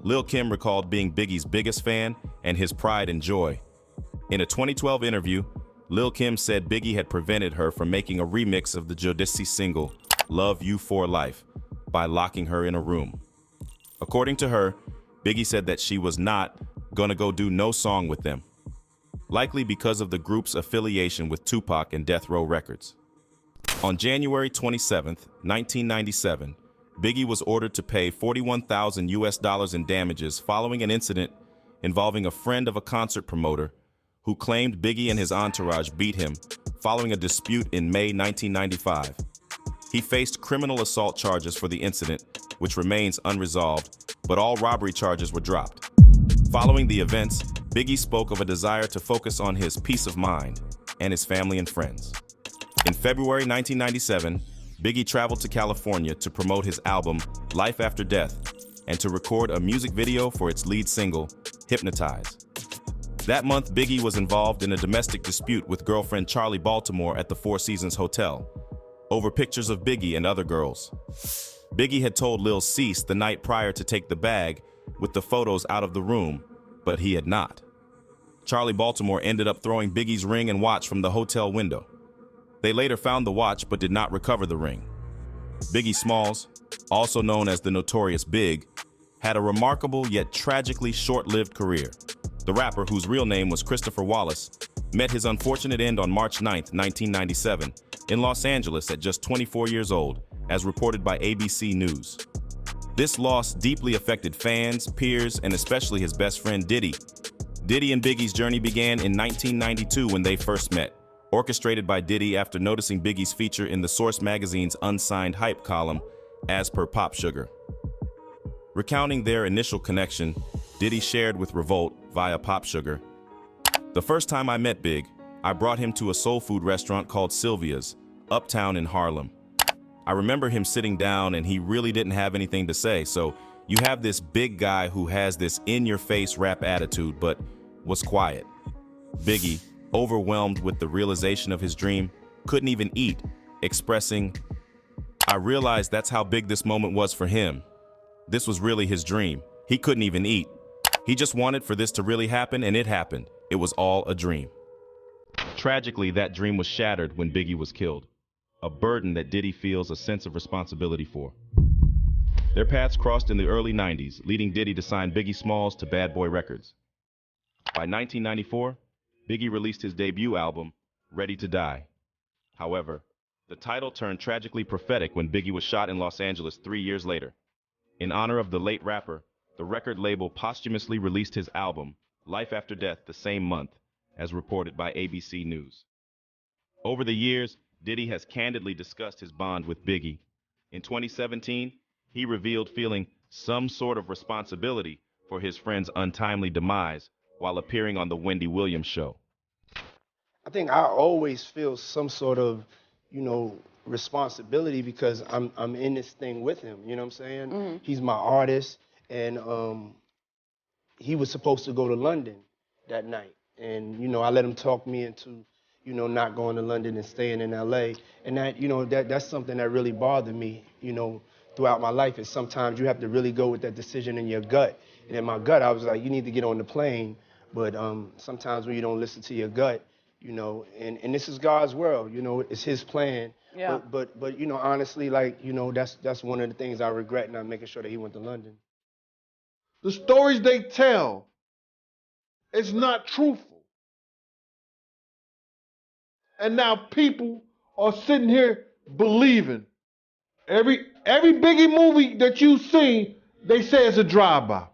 Lil' Kim recalled being Biggie's biggest fan and his pride and joy. In a 2012 interview, Lil' Kim said Biggie had prevented her from making a remix of the Jodeci single, Love You for Life, by locking her in a room. According to her, Biggie said that she was not gonna go do no song with them, likely because of the group's affiliation with Tupac and Death Row Records. On January 27, 1997, Biggie was ordered to pay $41,000 in damages following an incident involving a friend of a concert promoter who claimed Biggie and his entourage beat him following a dispute in May 1995. He faced criminal assault charges for the incident, which remains unresolved, but all robbery charges were dropped. Following the events, Biggie spoke of a desire to focus on his peace of mind and his family and friends. In February 1997, Biggie traveled to California to promote his album, Life After Death, and to record a music video for its lead single, Hypnotize. That month, Biggie was involved in a domestic dispute with girlfriend Charlie Baltimore at the Four Seasons Hotel over pictures of Biggie and other girls. Biggie had told Lil Cease the night prior to take the bag with the photos out of the room, but he had not. Charlie Baltimore ended up throwing Biggie's ring and watch from the hotel window. They later found the watch but did not recover the ring. Biggie Smalls, also known as the Notorious Big, had a remarkable yet tragically short-lived career. The rapper, whose real name was Christopher Wallace, met his unfortunate end on March 9, 1997, in Los Angeles at just 24 years old, as reported by ABC News. This loss deeply affected fans, peers, and especially his best friend Diddy. Diddy and Biggie's journey began in 1992 when they first met, orchestrated by Diddy after noticing Biggie's feature in the Source magazine's unsigned hype column, as per Pop Sugar. Recounting their initial connection, Diddy shared with Revolt via Pop Sugar, "The first time I met Big, I brought him to a soul food restaurant called Sylvia's, uptown in Harlem. I remember him sitting down and he really didn't have anything to say, so you have this big guy who has this in-your-face rap attitude but was quiet. Biggie, overwhelmed with the realization of his dream, couldn't even eat, expressing, I realized that's how big this moment was for him. This was really his dream. He couldn't even eat. He just wanted for this to really happen, and it happened. It was all a dream." Tragically, that dream was shattered when Biggie was killed, a burden that Diddy feels a sense of responsibility for. Their paths crossed in the early 90s, leading Diddy to sign Biggie Smalls to Bad Boy Records. By 1994, Biggie released his debut album, Ready to Die. However, the title turned tragically prophetic when Biggie was shot in Los Angeles 3 years later. In honor of the late rapper, the record label posthumously released his album, Life After Death, the same month, as reported by ABC News. Over the years, Diddy has candidly discussed his bond with Biggie. In 2017, he revealed feeling some sort of responsibility for his friend's untimely demise while appearing on The Wendy Williams Show. I think I always feel some sort of, responsibility because I'm in this thing with him. You know what I'm saying? He's my artist, and he was supposed to go to London that night. And, you know, I let him talk me into, you know, not going to London and staying in LA. And that, you know, that's something that really bothered me, you know, throughout my life, is sometimes you have to really go with that decision in your gut. And in my gut, I was like, you need to get on the plane. But sometimes when you don't listen to your gut, you know, and this is God's world, you know, it's his plan. Yeah. But you know, honestly, like, you know, that's one of the things I regret, not making sure that he went to London. The stories they tell, it's not truthful. And now people are sitting here believing. Every Biggie movie that you've seen, they say it's a drive-by.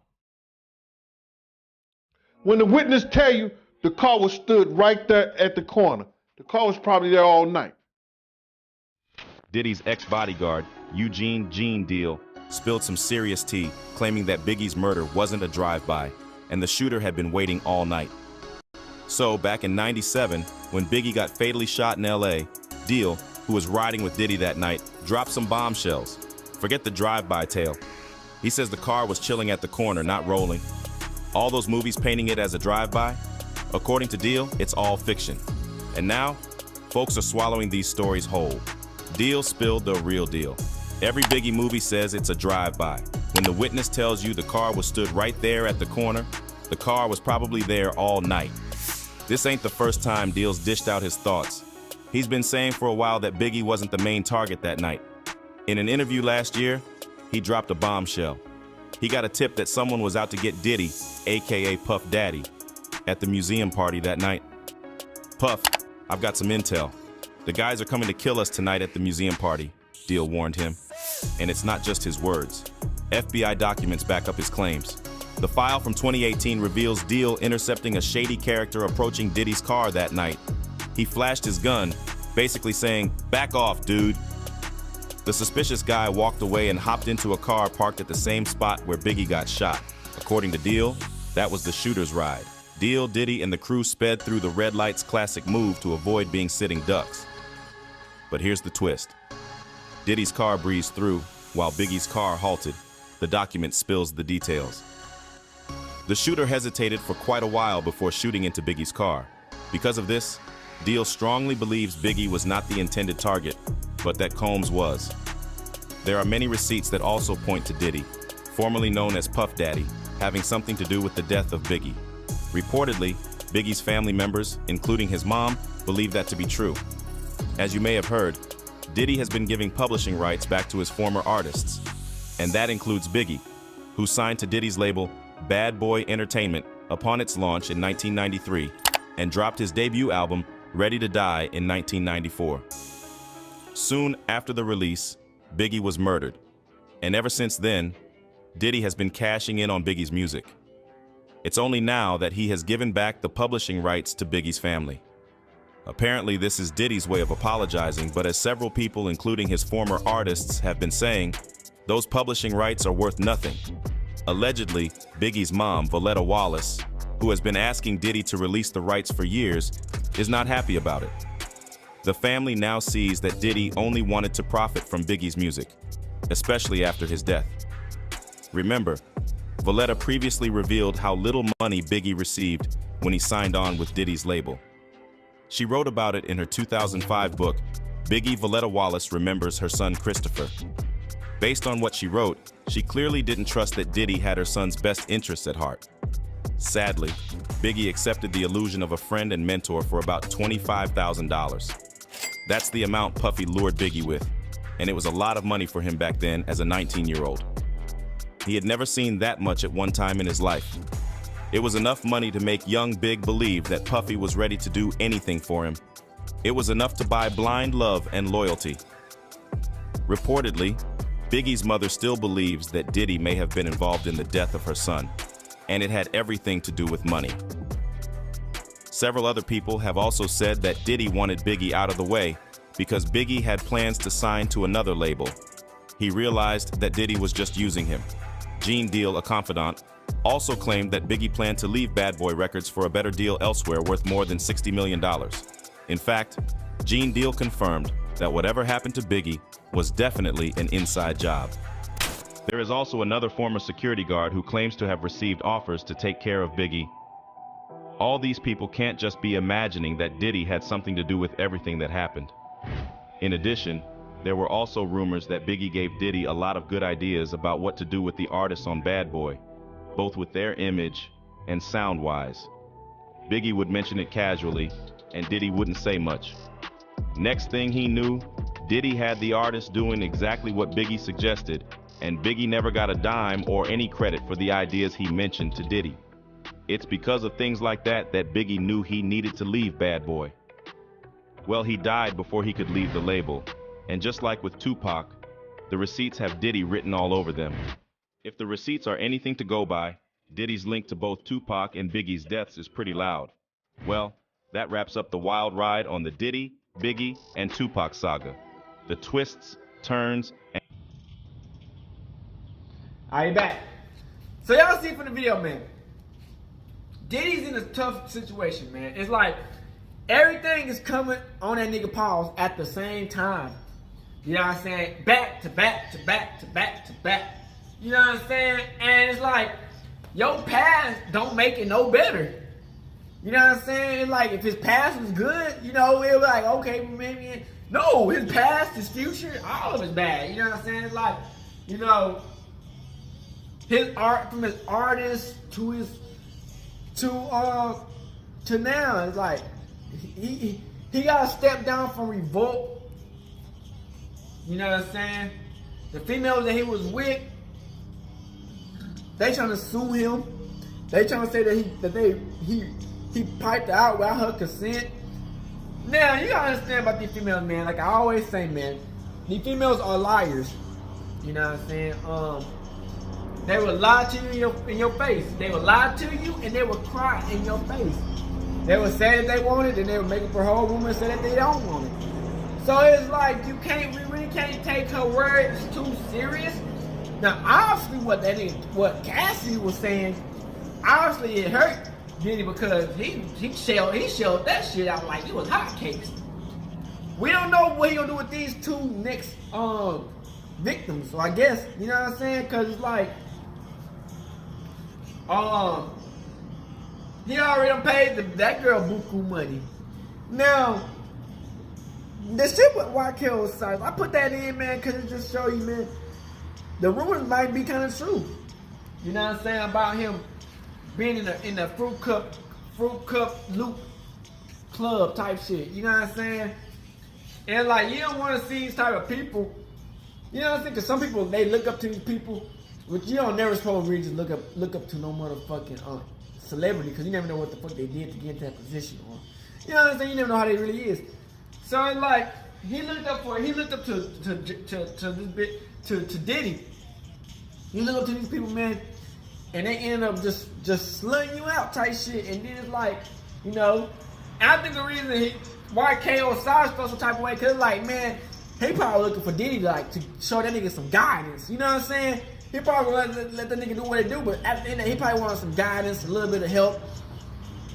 When the witness tell you the car was stood right there at the corner, the car was probably there all night. Diddy's ex-bodyguard, Eugene Gene Deal, spilled some serious tea, claiming that Biggie's murder wasn't a drive-by, and the shooter had been waiting all night. So, back in '97, when Biggie got fatally shot in LA, Deal, who was riding with Diddy that night, dropped some bombshells. Forget the drive-by tale. He says the car was chilling at the corner, not rolling. All those movies painting it as a drive-by? According to Deal, it's all fiction. And now, folks are swallowing these stories whole. Deal spilled the real deal. Every Biggie movie says it's a drive-by. When the witness tells you the car was stood right there at the corner, the car was probably there all night. This ain't the first time Deal's dished out his thoughts. He's been saying for a while that Biggie wasn't the main target that night. In an interview last year, he dropped a bombshell. He got a tip that someone was out to get Diddy, aka Puff Daddy, at the museum party that night. Puff, I've got some intel. The guys are coming to kill us tonight at the museum party, Deal warned him. And it's not just his words. FBI documents back up his claims. The file from 2018 reveals Deal intercepting a shady character approaching Diddy's car that night. He flashed his gun, basically saying, "Back off, dude." The suspicious guy walked away and hopped into a car parked at the same spot where Biggie got shot. According to Deal, that was the shooter's ride. Deal, Diddy, and the crew sped through the red lights classic move to avoid being sitting ducks. But here's the twist. Diddy's car breezed through, while Biggie's car halted. The document spills the details. The shooter hesitated for quite a while before shooting into Biggie's car. Because of this, Deal strongly believes Biggie was not the intended target, but that Combs was. There are many receipts that also point to Diddy, formerly known as Puff Daddy, having something to do with the death of Biggie. Reportedly, Biggie's family members, including his mom, believe that to be true. As you may have heard, Diddy has been giving publishing rights back to his former artists, and that includes Biggie, who signed to Diddy's label Bad Boy Entertainment upon its launch in 1993 and dropped his debut album Ready to Die in 1994. Soon after the release, Biggie was murdered, and ever since then, Diddy has been cashing in on Biggie's music. It's only now that he has given back the publishing rights to Biggie's family. Apparently, this is Diddy's way of apologizing, but as several people, including his former artists, have been saying, those publishing rights are worth nothing. Allegedly, Biggie's mom, Voletta Wallace, who has been asking Diddy to release the rights for years, is not happy about it. The family now sees that Diddy only wanted to profit from Biggie's music, especially after his death. Remember, Voletta previously revealed how little money Biggie received when he signed on with Diddy's label. She wrote about it in her 2005 book, Biggie Voletta Wallace Remembers Her Son Christopher. Based on what she wrote, she clearly didn't trust that Diddy had her son's best interests at heart. Sadly, Biggie accepted the illusion of a friend and mentor for about $25,000. That's the amount Puffy lured Biggie with, and it was a lot of money for him back then as a 19-year-old. He had never seen that much at one time in his life. It was enough money to make young Big believe that Puffy was ready to do anything for him. It was enough to buy blind love and loyalty. Reportedly, Biggie's mother still believes that Diddy may have been involved in the death of her son, and it had everything to do with money. Several other people have also said that Diddy wanted Biggie out of the way because Biggie had plans to sign to another label. He realized that Diddy was just using him. Gene Deal, a confidant, also claimed that Biggie planned to leave Bad Boy Records for a better deal elsewhere worth more than $60 million. In fact, Gene Deal confirmed that whatever happened to Biggie was definitely an inside job. There is also another former security guard who claims to have received offers to take care of Biggie. All these people can't just be imagining that Diddy had something to do with everything that happened. In addition, there were also rumors that Biggie gave Diddy a lot of good ideas about what to do with the artists on Bad Boy, both with their image and sound-wise. Biggie would mention it casually, and Diddy wouldn't say much. Next thing he knew, Diddy had the artist doing exactly what Biggie suggested, and Biggie never got a dime or any credit for the ideas he mentioned to Diddy. It's because of things like that that Biggie knew he needed to leave Bad Boy. Well, he died before he could leave the label, and just like with Tupac, the receipts have Diddy written all over them. If the receipts are anything to go by, Diddy's link to both Tupac and Biggie's deaths is pretty loud. Well, that wraps up the wild ride on the Diddy, Biggie, and Tupac saga. The twists, turns, and... Alright, back. So y'all see from the video, man. Diddy's in a tough situation, man. It's like everything is coming on that nigga pause at the same time. You know what I'm saying? Back to back to back to back to back. You know what I'm saying? And it's like, your past don't make it no better. You know what I'm saying? It's like, if his past was good, you know, it was like, okay, maybe. No, his past, his future, all of it's bad. You know what I'm saying? It's like, you know, his art, from his artist to his, to now, it's like, he got to step down from Revolt. You know what I'm saying? The females that he was with, they trying to sue him. They trying to say that he piped her out without her consent. Now, you gotta understand about these females, man. Like I always say, man, these females are liars. You know what I'm saying? They will lie to you in your face. They will lie to you and they will cry in your face. They will say that they want it and they will make up a whole rumor and say that they don't want it. So it's like we really can't take her words too serious. Now, obviously, what Cassie was saying, obviously it hurt Diddy because he shelled that shit out like it was hotcakes. We don't know what he gonna do with these two next victims. So I guess, you know what I'm saying? Cause it's like, he already done paid that girl buku money. Now, the shit with YK Osiris, I put that in, man, cause it just show you, man, the rumors might be kind of true. You know what I'm saying? About him being in the fruit cup loop club type shit. You know what I'm saying? And like, you don't want to see these type of people. You know what I'm saying? Because some people, they look up to these people, which you don't never supposed to really just look up to no motherfucking celebrity, because you never know what the fuck they did to get into that position. Or, you know what I'm saying? You never know how they really is. So it's like, he looked up to Diddy. He looked up to these people, man, and they ended up just slutting you out type shit. And then it's like, you know, I think the reason why KO Osiris felt some type of way, cause like, man, he probably looking for Diddy to show that nigga some guidance. You know what I'm saying? He probably let that nigga do what they do, but at the end of it, he probably wanted some guidance, a little bit of help.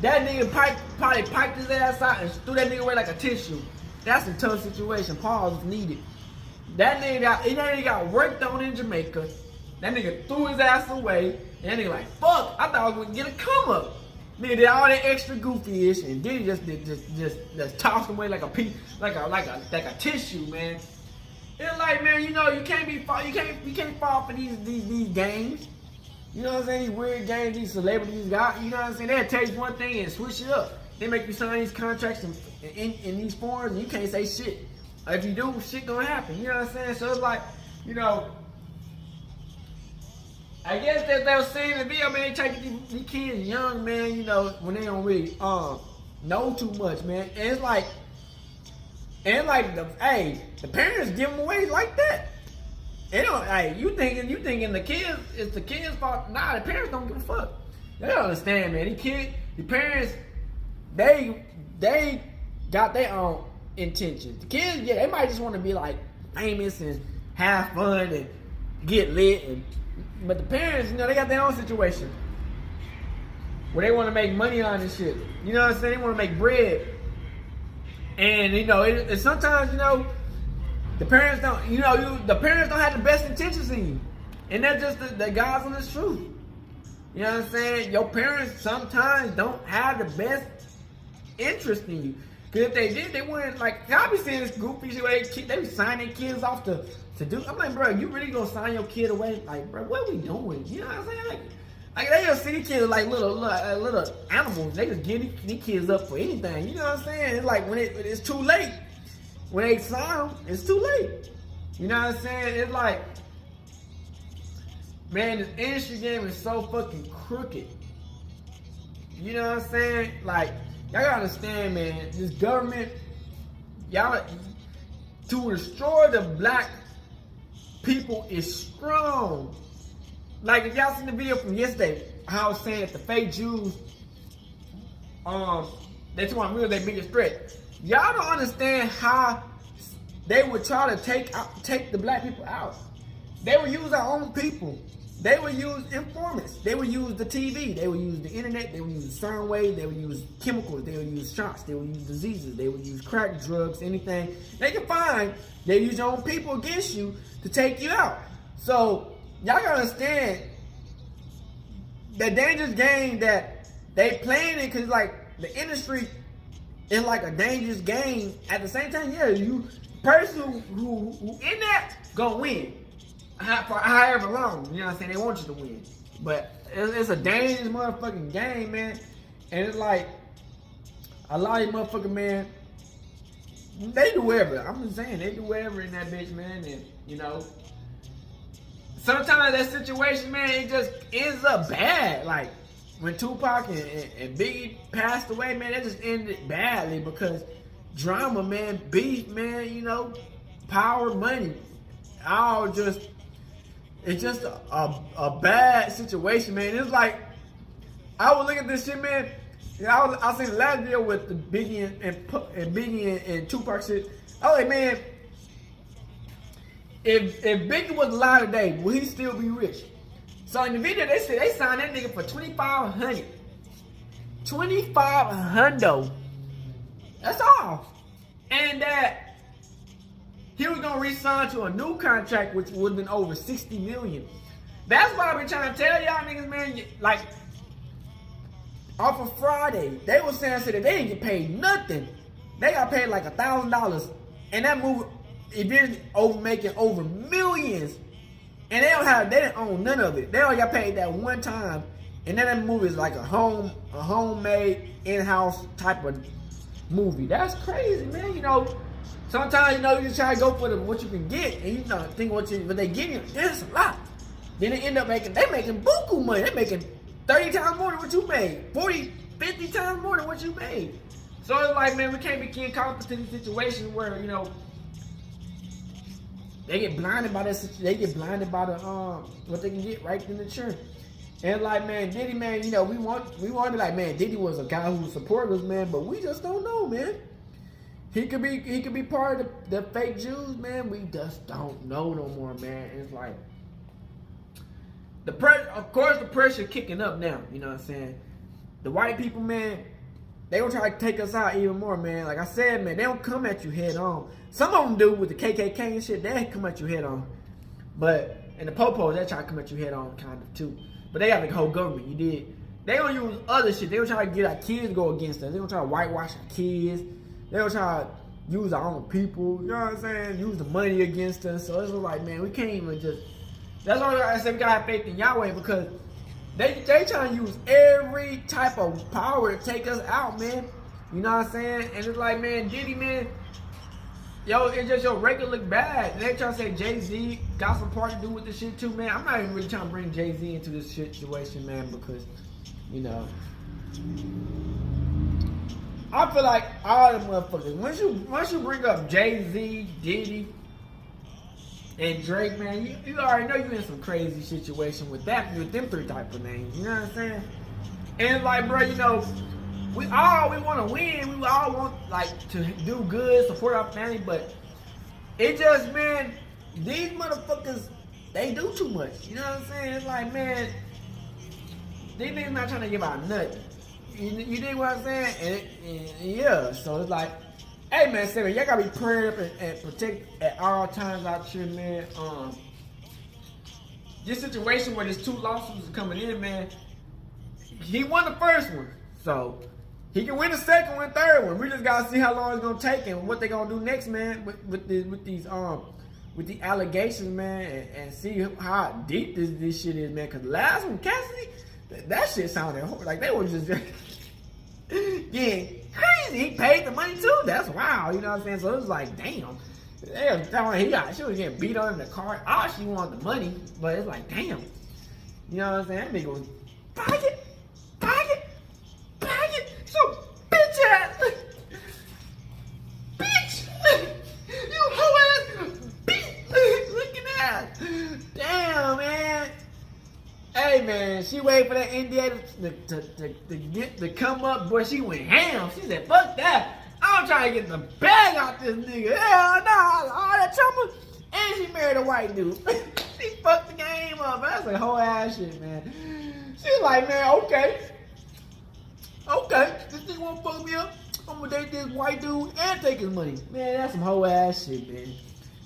That nigga probably piped his ass out and threw that nigga away like a tissue. That's a tough situation. Pause is needed. That nigga got worked on in Jamaica. That nigga threw his ass away, and that nigga like, fuck, I thought I was gonna get a come up. Nigga did all that extra goofy ish, and Diddy just tossed him away like a piece, like a tissue, man. It's like, man, you know, you can't fall for these games. You know what I'm saying? These weird games these celebrities got. You know what I'm saying? They'll tell you one thing and switch it up. They make you sign these contracts in these forms, and you can't say shit. If you do, shit gonna happen. You know what I'm saying? So it's like, you know, I guess that they were saying in the video, man, they take these kids young, man, you know, when they don't really know too much, man. And it's like, the parents give them away like that. They don't, you thinking the kids, it's the kids' fault. Nah, the parents don't give a fuck. They don't understand, man. The parents, they got their own intentions. The kids, yeah, they might just want to be like famous and have fun and get lit, but the parents, you know, they got their own situation where they want to make money on this shit. You know what I'm saying? They want to make bread, and you know, it sometimes, you know, the parents don't have the best intentions in you. And that's just the God's honest truth. You know what I'm saying? Your parents sometimes don't have the best interest in you. Because if they did, they wouldn't, like, I be seeing this goofy shit where they be signing their kids off to do. I'm like, bro, you really gonna sign your kid away? Like, bro, what are we doing? You know what I'm saying? Like they just see these kids like little animals. They just give these kids up for anything. You know what I'm saying? It's like when it's too late. When they sign them, it's too late. You know what I'm saying? It's like, man, this industry game is so fucking crooked. You know what I'm saying? Like, y'all gotta understand, man, this government, y'all, to destroy the black people is strong. Like, if y'all seen the video from yesterday, how I was saying that the fake Jews, they told me their biggest threat. Y'all don't understand how they would try to take the black people out. They would use our own people. They would use informants. They would use the TV. They would use the internet. They would use the sound waves. They would use chemicals. They would use shots. They would use diseases. They would use crack, drugs, anything they can find. They use your own people against you to take you out. So y'all gotta understand the dangerous game that they playing in, because like the industry is like a dangerous game. At the same time, yeah, you person who in that gonna win for however long. You know what I'm saying? They want you to win, but it's a dangerous motherfucking game, man. And it's like a lot of motherfucking man, they do whatever. I'm just saying, they do whatever in that bitch, man. And you know, sometimes that situation, man, it just ends up bad. Like when Tupac and Biggie passed away, man, that just ended badly because drama, man, beef, man, you know, power, money, all just, it's just a bad situation, man. It's like, I was looking at this shit, man. I seen the last video with the Biggie and Tupac shit. I was like, man, if Biggie was alive today, would he still be rich? So in the video, they said they signed that nigga for $2,500. $2,500. That's all. And that he was gonna re-sign to a new contract, which would have been over $60 million. That's why I've been trying to tell y'all niggas, man. Like, off of Friday, they were saying that they didn't get paid nothing. They got paid like $1,000, and that movie, it didn't making over millions. And they didn't own none of it. They only got paid that one time. And then that movie is like a homemade, in-house type of movie. That's crazy, man. You know, sometimes, you know, you just try to go for what you can get, and you not think what they give you, that's a lot. Then they end up making buku money. They're making 30 times more than what you made. 40, 50 times more than what you made. So it's like, man, we can't be getting caught up in a situation where, you know, they get blinded by this. They get blinded by the what they can get right in the church. And like, man, Diddy, man, you know, we want to like, man, Diddy was a guy who supported us, man, but we just don't know, man. He could be part of the fake Jews, man. We just don't know no more, man. It's like of course, the pressure kicking up now. You know what I'm saying? The white people, man, they gonna try to take us out even more, man. Like I said, man, they don't come at you head on. Some of them do with the KKK and shit. They come at you head on. But, and the popos, they try to come at you head on kind of too. But they got the whole government, you did. They gonna use other shit. They gonna try to get our kids to go against us. They gonna try to whitewash our kids. They gonna try to use our own people. You know what I'm saying? Use the money against us. So it's like, man, we can't even just, that's why I said we gotta have faith in Yahweh, because they trying to use every type of power to take us out, man. You know what I'm saying? And it's like, man, Diddy, man, yo, it's just your record look bad. And they trying to say Jay-Z got some part to do with this shit too, man. I'm not even really trying to bring Jay-Z into this situation, man, because, you know, I feel like all the motherfuckers, once you bring up Jay-Z, Diddy, and Drake, man, you already know you in some crazy situation with them three type of names. You know what I'm saying? And like, bro, you know, we want to win. We all want like to do good, support our family, but it just, man, these motherfuckers, they do too much. You know what I'm saying? It's like, man, these niggas not trying to give out nothing. You dig what I'm saying? And yeah, so it's like, hey man, Sarah, y'all gotta be prayed up and protect at all times out here, man. this situation where there's 2 lawsuits coming in, man, he won the first one. So he can win the second one, third one. We just gotta see how long it's gonna take and what they gonna do next, man, with the allegations, man, and see how deep this shit is, man. Cause the last one, Cassidy, that shit sounded like they were just getting crazy. He paid the money too. That's wild, you know what I'm saying? So it was like, damn. She was getting beat on in the car. Oh, she wanted the money, but it's like, damn. You know what I'm saying? That nigga was bag it. So bitch ass, bitch, you hoe ass, bitch. Look at that. Damn, man. Hey, man, she waited for that NDA to come up, boy. She went ham. She said, fuck that. I'm trying to get the bag out this nigga. Hell nah, all that trouble. And she married a white dude. She fucked the game up. That's a whole ass shit, man. She's like, man, okay, this nigga wanna fuck me up. I'm gonna date this white dude and take his money. Man, that's some whole ass shit, man.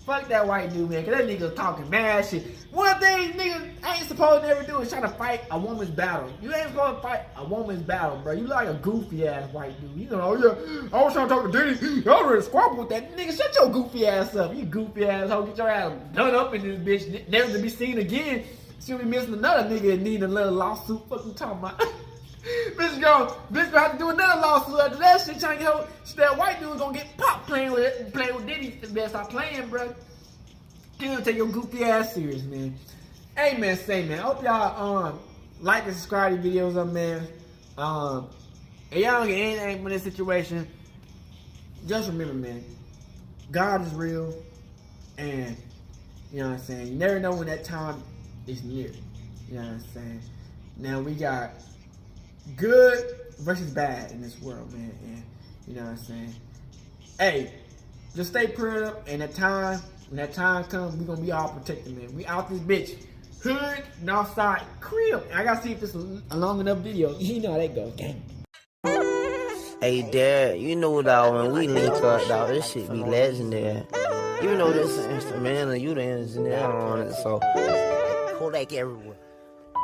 Fuck that white dude, man, cause that nigga talking mad shit. One thing niggas ain't supposed to never do is try to fight a woman's battle. You ain't supposed to fight a woman's battle, bro. You like a goofy ass white dude. You know, oh yeah, I was trying to talk to Diddy. Y'all ready to squabble with that nigga. Shut your goofy ass up. You goofy ass hoe. Get your ass done up in this bitch, never to be seen again. She'll be missing another nigga and need another lawsuit. Fuck you talking about? Bitch gonna have to do another lawsuit after that shit. Trying to help that white dude gonna get popped playing with Diddy. Better stop playing, bro. You gonna take your goofy ass serious, man. Hey, man, man. Hope y'all like and subscribe to videos up, man. If y'all don't get anything from this situation, just remember, man, God is real, and you know what I'm saying. You never know when that time is near. You know what I'm saying. Now we got good versus bad in this world, man, and you know what I'm saying. Hey, just stay prayed up, and when that time comes, we gonna be all protected, man. We out this bitch, hood, and outside crib. And I gotta see if it's a long enough video. You know how that goes, gang. Hey, Dad, you know, dog, when we link up, dog, this shit be legendary. You know this instrumental, you the engineer on it, so Kodak everywhere.